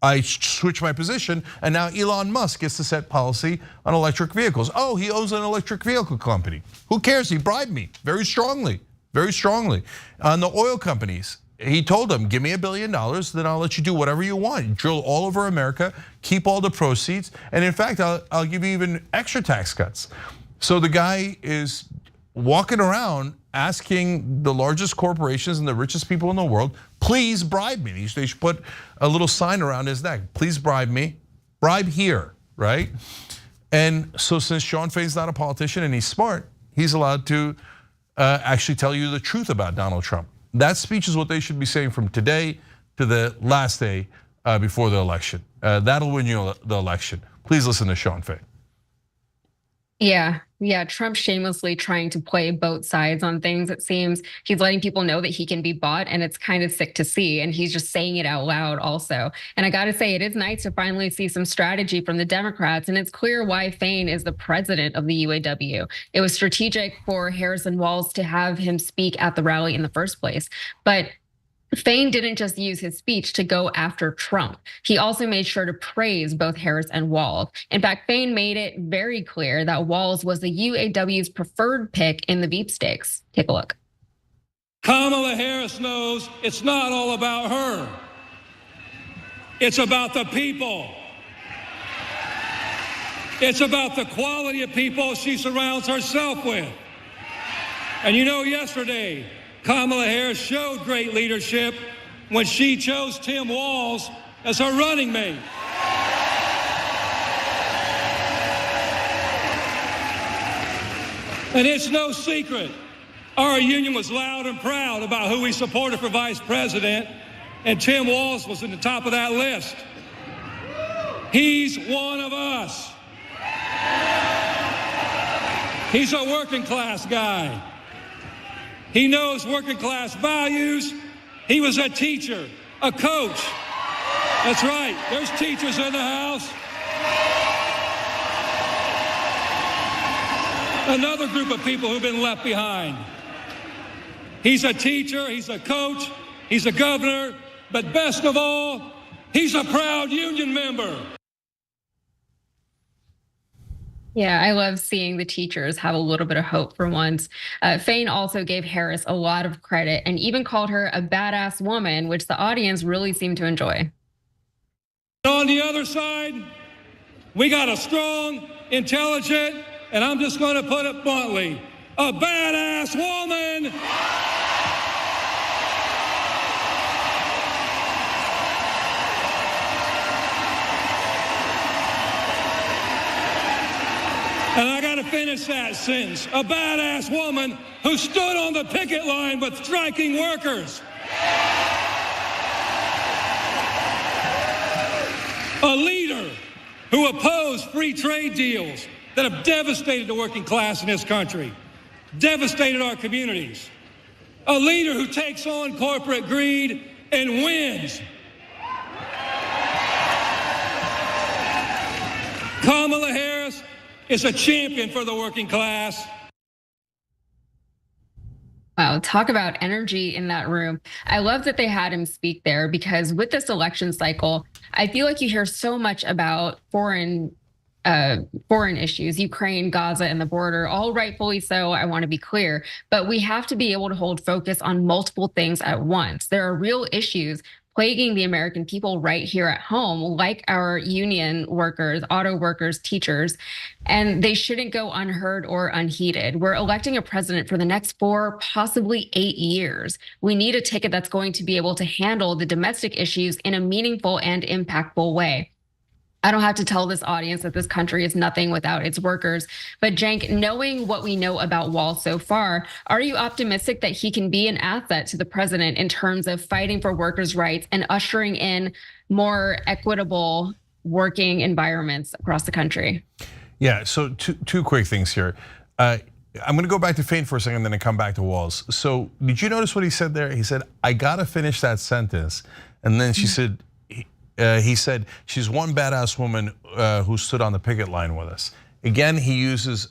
I switched my position, and now Elon Musk gets to set policy on electric vehicles. Oh, he owns an electric vehicle company. Who cares? He bribed me very strongly, very strongly. On the oil companies, he told them, give me $1 billion, then I'll let you do whatever you want. Drill all over America, keep all the proceeds, and in fact, I'll give you even extra tax cuts. So the guy is walking around asking the largest corporations and the richest people in the world, please bribe me. They should put a little sign around his neck, please bribe me, bribe here, right? And so since Sean Fain's not a politician and he's smart, he's allowed to actually tell you the truth about Donald Trump. That speech is what they should be saying from today to the last day before the election. That'll win you the election. Please listen to Sean Fain. Yeah, Trump shamelessly trying to play both sides on things. It seems he's letting people know that he can be bought, and it's kind of sick to see. And he's just saying it out loud also. And I gotta say, it is nice to finally see some strategy from the Democrats, and it's clear why Fain is the president of the UAW. It was strategic for Harris and Walz to have him speak at the rally in the first place. But Fain didn't just use his speech to go after Trump. He also made sure to praise both Harris and Walz. In fact, Fain made it very clear that Walz was the UAW's preferred pick in the Veep stakes. Take a look. Kamala Harris knows it's not all about her. It's about the people. It's about the quality of people she surrounds herself with. And you know, yesterday, Kamala Harris showed great leadership when she chose Tim Walz as her running mate. And it's no secret, our union was loud and proud about who we supported for vice president, and Tim Walz was at the top of that list. He's one of us. He's a working class guy. He knows working class values. He was a teacher, a coach. That's right, there's teachers in the house. Another group of people who've been left behind. He's a teacher, he's a coach, he's a governor, but best of all, he's a proud union member. Yeah, I love seeing the teachers have a little bit of hope for once. Fain also gave Harris a lot of credit and even called her a badass woman, which the audience really seemed to enjoy. On the other side, we got a strong, intelligent, and I'm just going to put it bluntly, a badass woman. And I got to finish that sentence. A badass woman who stood on the picket line with striking workers. A leader who oppose free trade deals that have devastated the working class in this country, devastated our communities. A leader who takes on corporate greed and wins. Kamala Harris is a champion for the working class. Wow, talk about energy in that room. I love that they had him speak there, because with this election cycle, I feel like you hear so much about foreign issues, Ukraine, Gaza, and the border, all rightfully so. I want to be clear, but we have to be able to hold focus on multiple things at once. There are real issues plaguing the American people right here at home, like our union workers, auto workers, teachers, and they shouldn't go unheard or unheeded. We're electing a president for the next 4, possibly 8 years. We need a ticket that's going to be able to handle the domestic issues in a meaningful and impactful way. I don't have to tell this audience that this country is nothing without its workers. But Cenk, knowing what we know about Walz so far, are you optimistic that he can be an asset to the president in terms of fighting for workers' rights and ushering in more equitable working environments across the country? Yeah, so two quick things here. I'm gonna go back to Fain for a second, then I come back to Walz. So did you notice what he said there? He said, I gotta finish that sentence. And then she said, he said, she's one badass woman who stood on the picket line with us. Again, he uses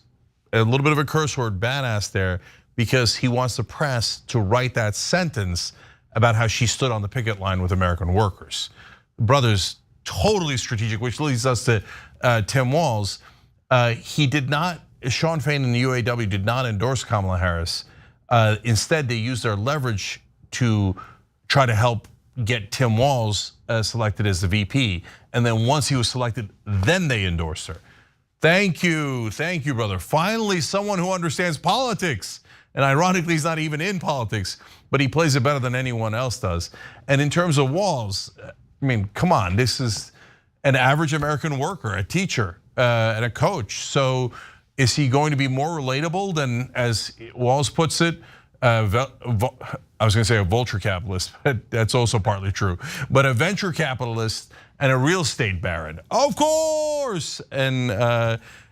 a little bit of a curse word, badass there, because he wants the press to write that sentence about how she stood on the picket line with American workers. The brother's totally strategic, which leads us to Tim Walz. He did not, Sean Fain and the UAW did not endorse Kamala Harris. Instead, they used their leverage to try to help get Tim Walz selected as the VP. And then once he was selected, then they endorsed her. Thank you, brother. Finally, someone who understands politics. And ironically, he's not even in politics, but he plays it better than anyone else does. And in terms of Walz, I mean, come on, this is an average American worker, a teacher, and a coach. So is he going to be more relatable than, as Walz puts it, I was going to say a vulture capitalist, but that's also partly true. But a venture capitalist and a real estate baron, of course. And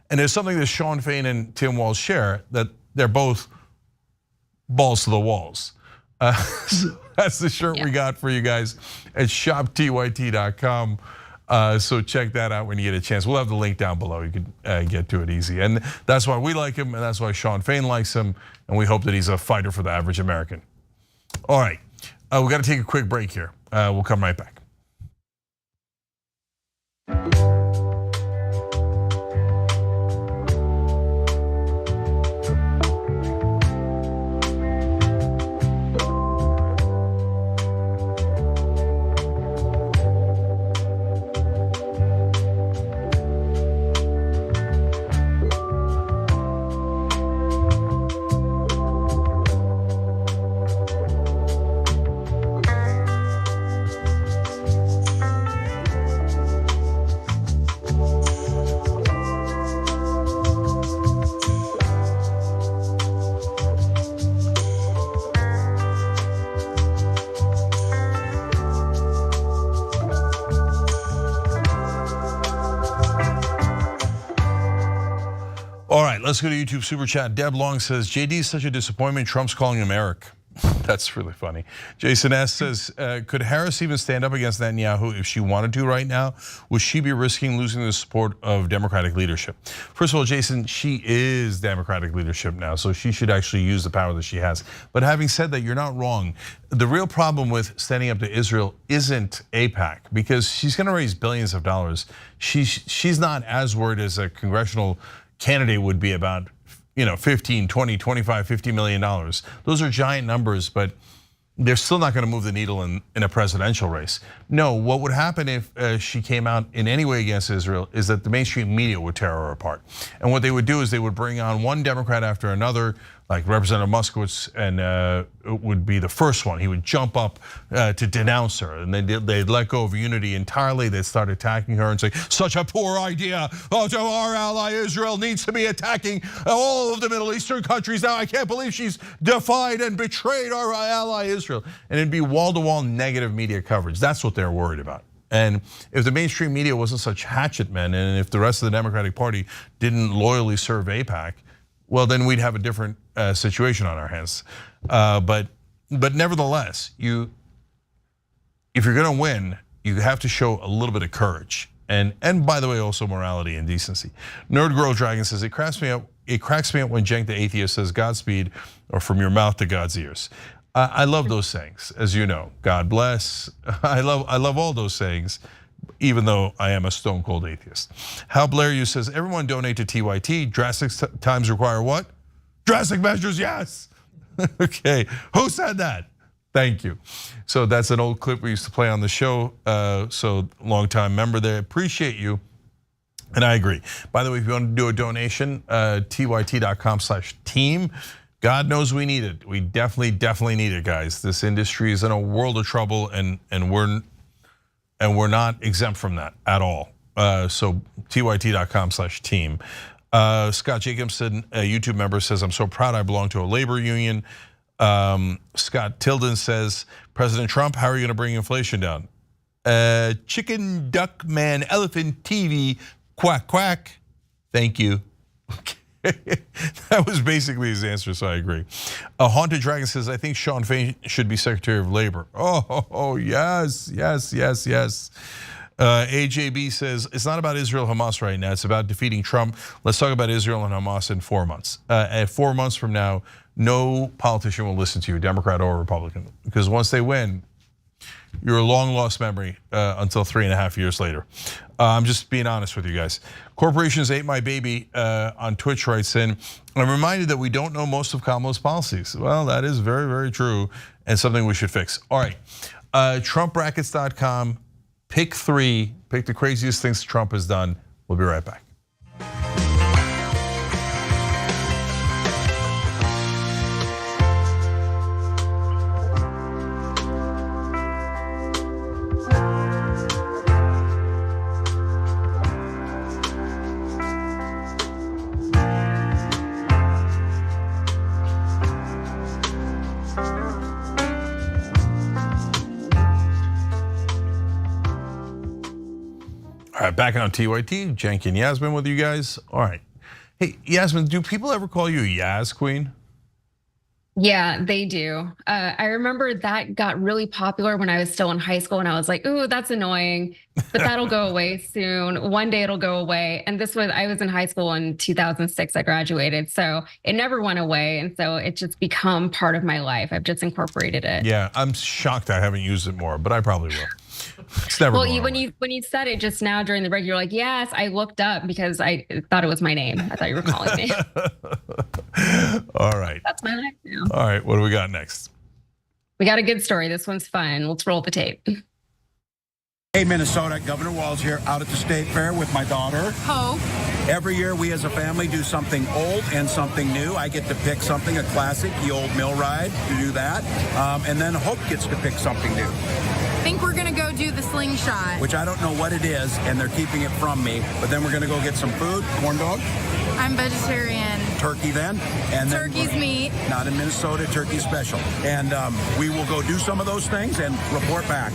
there's something that Sean Fain and Tim Walz share, that they're both balls to the walls. So that's the shirt we got for you guys at shoptyt.com. So check that out when you get a chance. We'll have the link down below. You can get to it easy. And that's why we like him, and that's why Sean Fain likes him, and we hope that he's a fighter for the average American. All right, we got to take a quick break here. We'll come right back. All right, let's go to YouTube Super Chat. Deb Long says, JD is such a disappointment, Trump's calling him Eric. That's really funny. Jason S says, could Harris even stand up against Netanyahu if she wanted to right now? Would she be risking losing the support of Democratic leadership? First of all, Jason, she is Democratic leadership now, so she should actually use the power that she has. But having said that, you're not wrong. The real problem with standing up to Israel isn't AIPAC, because she's gonna raise billions of dollars. She's not as worried as a congressional candidate would be about, 15, 20, 25, $50 million. Those are giant numbers, but they're still not gonna move the needle in a presidential race. No, what would happen if she came out in any way against Israel is that the mainstream media would tear her apart. And what they would do is they would bring on one Democrat after another, like Representative Moskowitz, and it would be the first one. He would jump up to denounce her, and they'd let go of unity entirely. They'd start attacking her and say, such a poor idea. Oh, our ally Israel needs to be attacking all of the Middle Eastern countries now. I can't believe she's defied and betrayed our ally Israel. And it'd be wall-to-wall negative media coverage. That's what they're worried about. And if the mainstream media wasn't such hatchet men, and if the rest of the Democratic Party didn't loyally serve AIPAC, well, then we'd have a different situation on our hands. But nevertheless, if you're going to win, you have to show a little bit of courage. And by the way, also morality and decency. Nerd Girl Dragon says, it cracks me up when Cenk the atheist says Godspeed, or from your mouth to God's ears. I love those sayings, as you know. God bless. I love all those sayings, even though I am a stone cold atheist. Hal Blair you says, everyone donate to TYT. Drastic times require what? Drastic measures, yes. Okay, who said that? Thank you. So that's an old clip we used to play on the show. So long-time member there, appreciate you. And I agree. By the way, if you want to do a donation, tyt.com/team. God knows we need it. We definitely need it, guys. This industry is in a world of trouble, and we're not exempt from that at all. So tyt.com/team. Scott Jacobson, a YouTube member, says, I'm so proud I belong to a labor union. Scott Tilden says, President Trump, how are you going to bring inflation down? Chicken, duck, man, elephant, TV, quack, quack. Thank you. That was basically his answer, so I agree. Haunted Dragon says, I think Sean Fain should be Secretary of Labor. Oh, yes. AJB says, it's not about Israel Hamas right now, it's about defeating Trump. Let's talk about Israel and Hamas in 4 months. At 4 months from now, no politician will listen to you, Democrat or Republican, because once they win, you're a long lost memory until 3.5 years later. I'm just being honest with you guys. Corporations ate my baby on Twitch writes in, I'm reminded that we don't know most of Kamala's policies. Well, that is very true and something we should fix. All right, TrumpBrackets.com, pick 3, pick the craziest things Trump has done. We'll be right back. All right, back on TYT, Cenk and Yasmin with you guys. All right. Hey, Yasmin, do people ever call you Yaz Queen? Yeah, they do. I remember that got really popular when I was still in high school, and I was like, ooh, that's annoying, but that'll go away soon. One day it'll go away. And I was in high school in 2006, I graduated. So it never went away. And so it's just become part of my life. I've just incorporated it. Yeah, I'm shocked I haven't used it more, but I probably will. It's never when you said it just now during the break, you're like, yes, I looked up because I thought it was my name. I thought you were calling me. All right. That's my life now. All right, what do we got next? We got a good story. This one's fun. Let's roll the tape. Hey, Minnesota, Governor Walz here, out at the State Fair with my daughter, Hope. Every year we as a family do something old and something new. I get to pick something, a classic, the old mill ride, to do that. And then Hope gets to pick something new. I think we're gonna go do the slingshot. Which I don't know what it is, and they're keeping it from me. But then we're gonna go get some food, corn dog. I'm vegetarian. Turkey then. And Turkey's meat. Not in Minnesota, turkey special. And we will go do some of those things and report back.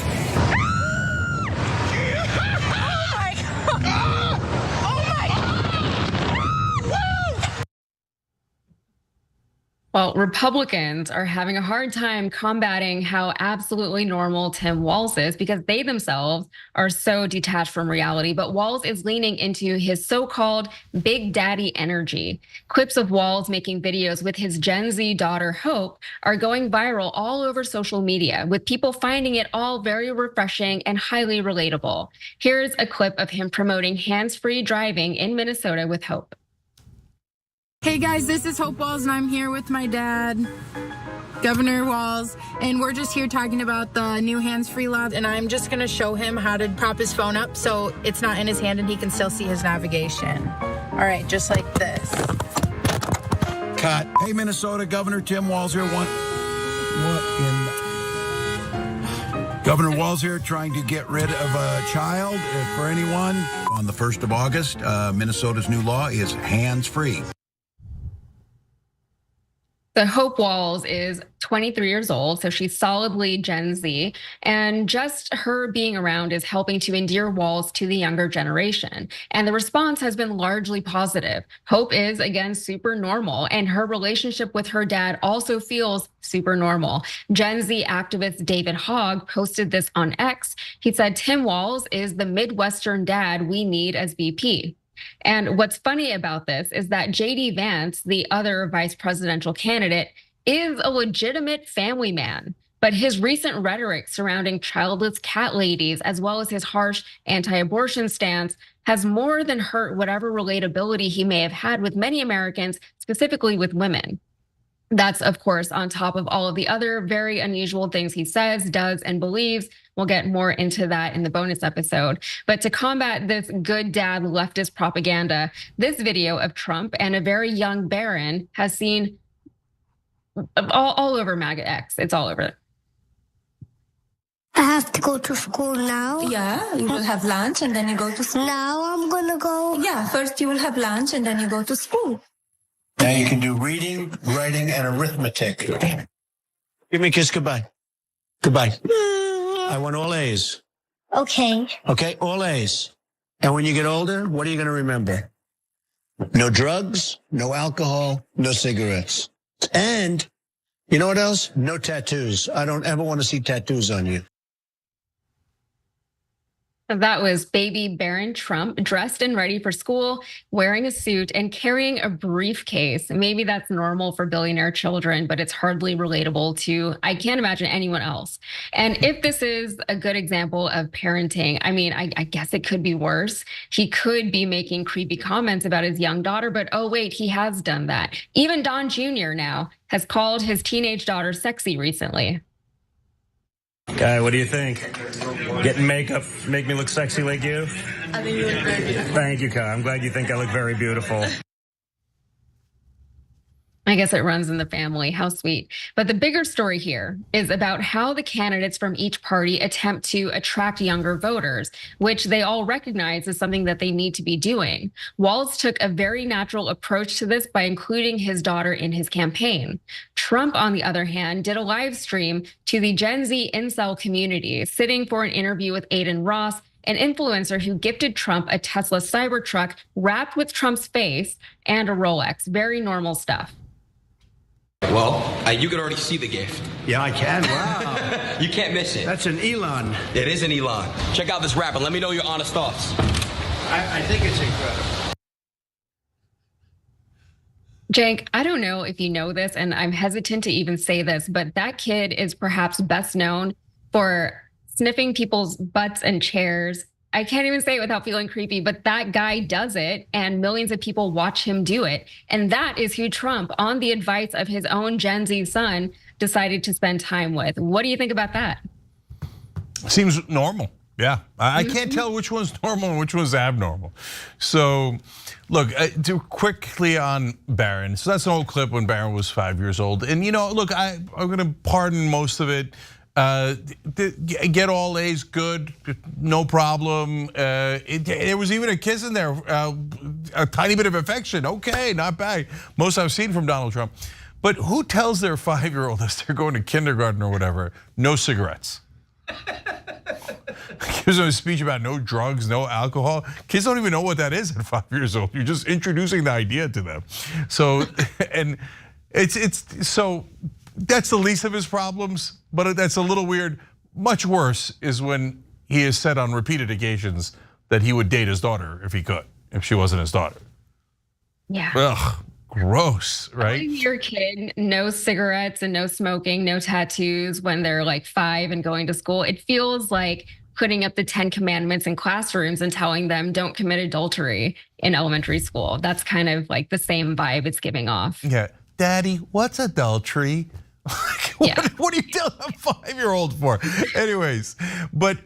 Well, Republicans are having a hard time combating how absolutely normal Tim Walz is because they themselves are so detached from reality. But Walz is leaning into his so-called big daddy energy. Clips of Walz making videos with his Gen Z daughter, Hope, are going viral all over social media, with people finding it all very refreshing and highly relatable. Here's a clip of him promoting hands-free driving in Minnesota with Hope. Hey guys, this is Hope Walz and I'm here with my dad, Governor Walz, and we're just here talking about the new hands-free law, and I'm just gonna show him how to prop his phone up so it's not in his hand and he can still see his navigation. All right, just like this. Cut. Hey Minnesota, Governor Tim Walz here. Governor Walz here trying to get rid of a child for anyone. On the 1st of August, Minnesota's new law is hands-free. So Hope Walz is 23 years old, so she's solidly Gen Z, and just her being around is helping to endear Walz to the younger generation. And the response has been largely positive. Hope is, again, super normal, and her relationship with her dad also feels super normal. Gen Z activist David Hogg posted this on X. He said, Tim Walz is the Midwestern dad we need as VP. And what's funny about this is that JD Vance, the other vice presidential candidate, is a legitimate family man. But his recent rhetoric surrounding childless cat ladies, as well as his harsh anti-abortion stance, has more than hurt whatever relatability he may have had with many Americans, specifically with women. That's, of course, on top of all of the other very unusual things he says, does, and believes. We'll get more into that in the bonus episode. But to combat this good dad leftist propaganda, this video of Trump and a very young Barron has seen all over MAGA X. It's all over. I have to go to school now. Yeah, you will have lunch and then you go to school. Now I'm gonna go. Yeah, first you will have lunch and then you go to school. Now you can do reading, writing, and arithmetic. Give me a kiss goodbye. Goodbye. I want all A's. Okay. Okay, all A's. And when you get older, what are you going to remember? No drugs, no alcohol, no cigarettes. And you know what else? No tattoos. I don't ever want to see tattoos on you. That was baby Barron Trump, dressed and ready for school, wearing a suit and carrying a briefcase. Maybe that's normal for billionaire children, but it's hardly relatable to, I can't imagine anyone else. And if this is a good example of parenting, I mean, I guess it could be worse. He could be making creepy comments about his young daughter, but oh wait, he has done that. Even Don Jr. now has called his teenage daughter sexy recently. Guy, what do you think? Getting makeup make me look sexy like you? I think you look very beautiful. Thank you, Kai. I'm glad you think I look very beautiful. I guess it runs in the family. How sweet. But the bigger story here is about how the candidates from each party attempt to attract younger voters, which they all recognize as something that they need to be doing. Walz took a very natural approach to this by including his daughter in his campaign. Trump, on the other hand, did a live stream to the Gen Z incel community, sitting for an interview with Aiden Ross, an influencer who gifted Trump a Tesla Cybertruck wrapped with Trump's face and a Rolex. Very normal stuff. Well, you can already see the gift. Yeah, I can. Wow. You can't miss it. That's an Elon. It is an Elon. Check out this wrap and let me know your honest thoughts. I think it's incredible. Jake, I don't know if you know this, and I'm hesitant to even say this, but that kid is perhaps best known for sniffing people's butts and chairs. I can't even say it without feeling creepy, but that guy does it, and millions of people watch him do it. And that is who Trump, on the advice of his own Gen Z son, decided to spend time with. What do you think about that? Seems normal. Yeah, I can't tell which one's normal and which one's abnormal. So, look, to quickly on Barron. So that's an old clip when Barron was 5 years old. And look, I'm gonna pardon most of it. Get all A's, good, no problem. There was even a kiss in there, a tiny bit of affection. Okay, not bad. Most I've seen from Donald Trump. But who tells their 5-year-old as they're going to kindergarten or whatever, no cigarettes? Gives them a speech about no drugs, no alcohol. Kids don't even know what that is at 5 years old. You're just introducing the idea to them. So, and it's so. That's the least of his problems, but that's a little weird. Much worse is when he has said on repeated occasions that he would date his daughter if he could, if she wasn't his daughter. Yeah. Ugh, gross, right? Your kid, no cigarettes and no smoking, no tattoos when they're like 5 and going to school. It feels like putting up the 10 commandments in classrooms and telling them don't commit adultery in elementary school. That's kind of like the same vibe it's giving off. Yeah. Daddy, what's adultery? What are you telling a 5-year-old for? Anyways, but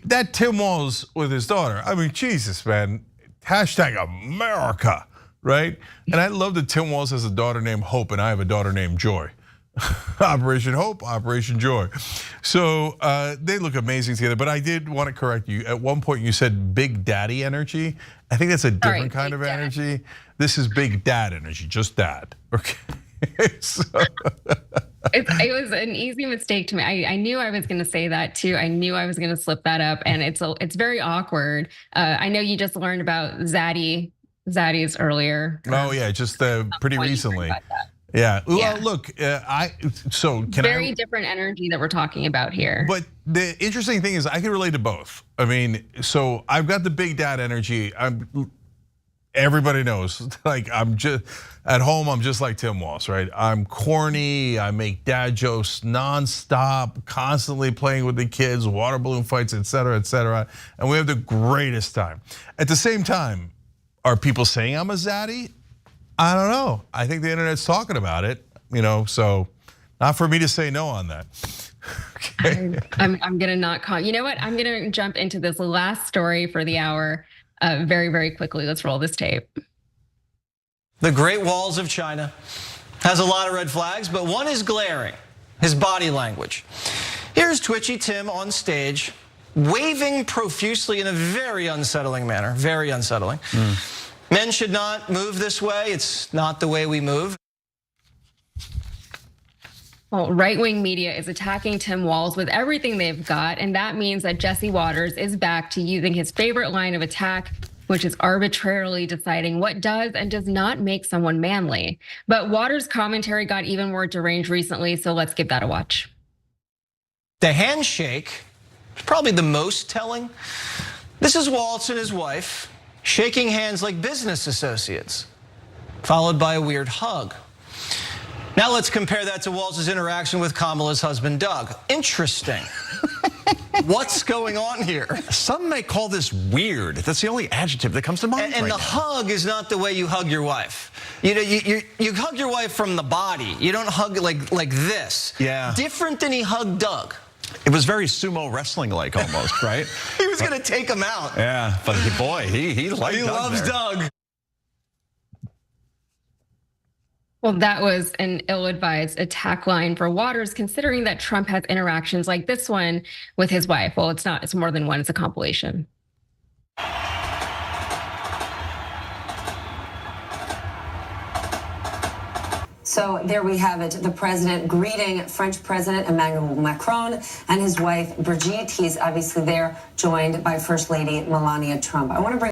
that Tim Walz with his daughter, I mean, Jesus, man, hashtag America, right? And I love that Tim Walz has a daughter named Hope and I have a daughter named Joy. Operation Hope, Operation Joy. So they look amazing together, but I did want to correct you. At one point you said big daddy energy. I think that's a different kind of energy. This is big dad energy, just dad, okay? It was an easy mistake to me. I knew I was going to say that too. I knew I was going to slip that up, and it's very awkward. I know you just learned about Zaddy's earlier. Oh yeah, just pretty recently. Yeah. Well, look, very different energy that we're talking about here. But the interesting thing is, I can relate to both. I mean, so I've got the big dad energy. Everybody knows, like I'm just at home. I'm just like Tim Walz, right? I'm corny. I make dad jokes nonstop, constantly playing with the kids, water balloon fights, et cetera, and we have the greatest time. At the same time, are people saying I'm a zaddy? I don't know. I think the internet's talking about it, so not for me to say no on that. Okay. I'm gonna not call. You know what? I'm gonna jump into this last story for the hour very, very quickly. Let's roll this tape. The Great Walls of China has a lot of red flags, but one is glaring: his body language. Here's Twitchy Tim on stage, waving profusely in a very unsettling manner. Very unsettling. Men should not move this way. It's not the way we move. Well, right-wing media is attacking Tim Walz with everything they've got, and that means that Jesse Watters is back to using his favorite line of attack, which is arbitrarily deciding what does and does not make someone manly. But Watters' commentary got even more deranged recently, so let's give that a watch. The handshake is probably the most telling. This is Walz and his wife shaking hands like business associates, followed by a weird hug. Now let's compare that to Walz's interaction with Kamala's husband, Doug. Interesting. What's going on here? Some may call this weird. That's the only adjective that comes to mind. And the hug is not the way you hug your wife. You hug your wife from the body. You don't hug like this. Yeah. Different than he hugged Doug. It was very sumo wrestling-like almost, right? He was going to take him out. Yeah, but boy, he liked Doug. He loves Doug. Well, that was an ill-advised attack line for Watters, considering that Trump has interactions like this one with his wife. Well, it's not. It's more than one. It's a compilation. So there we have it, the president greeting French President Emmanuel Macron and his wife Brigitte. He's obviously there, joined by First Lady Melania Trump. I want to bring...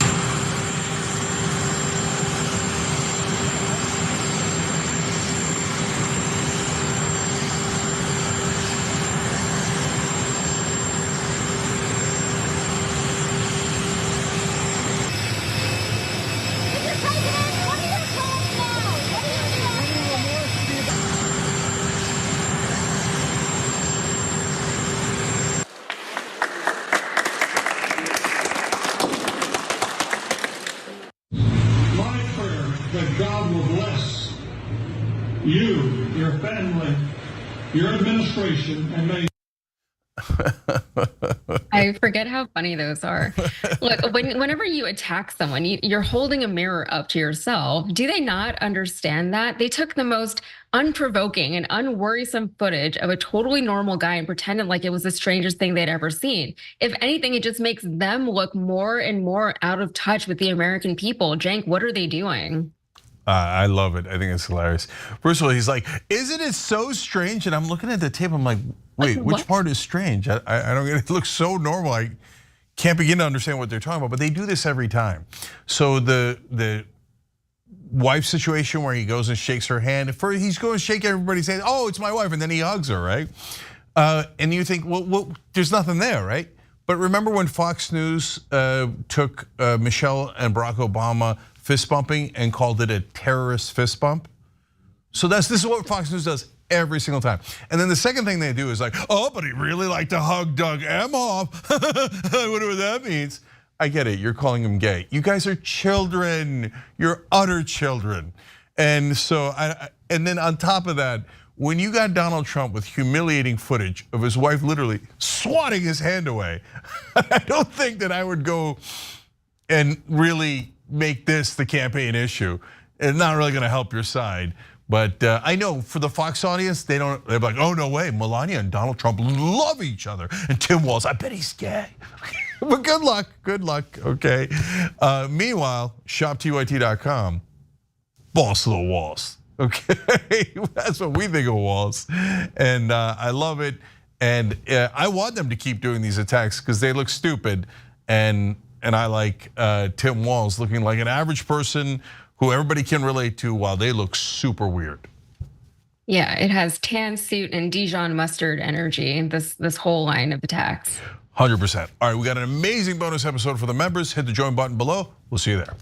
that God will bless you, your family, your administration, and may. I forget how funny those are. Look, whenever you attack someone, you're holding a mirror up to yourself. Do they not understand that? They took the most unprovoking and unworrisome footage of a totally normal guy and pretended like it was the strangest thing they'd ever seen. If anything, it just makes them look more and more out of touch with the American people. Cenk, what are they doing? I love it. I think it's hilarious. First of all, he's like, isn't it so strange? And I'm looking at the tape, I'm like, wait, which part is strange? I don't get it. It looks so normal. I can't begin to understand what they're talking about, but they do this every time. So the wife situation where he goes and shakes her hand, he's going to shake everybody saying, oh, it's my wife, and then he hugs her, right? And you think, well, there's nothing there, right? But remember when Fox News took Michelle and Barack Obama fist bumping and called it a terrorist fist bump? So this is what Fox News does every single time. And then the second thing they do is like, oh, but he really liked to hug Doug Emhoff. Whatever that means. I get it, you're calling him gay. You guys are children, you're utter children. And so, and then on top of that, when you got Donald Trump with humiliating footage of his wife literally swatting his hand away, I don't think that I would go and really make this the campaign issue. It's not really gonna help your side. But I know for the Fox audience, they're like, oh, no way, Melania and Donald Trump love each other. And Tim Walz, I bet he's gay. But good luck, okay? Meanwhile, shoptyt.com, boss of the walls, Okay, that's what we think of Walz, and I love it. And I want them to keep doing these attacks because they look stupid. And I like Tim Walz looking like an average person who everybody can relate to while they look super weird. Yeah, it has tan suit and Dijon mustard energy, this whole line of attacks. 100%. All right, we got an amazing bonus episode for the members. Hit the join button below. We'll see you there.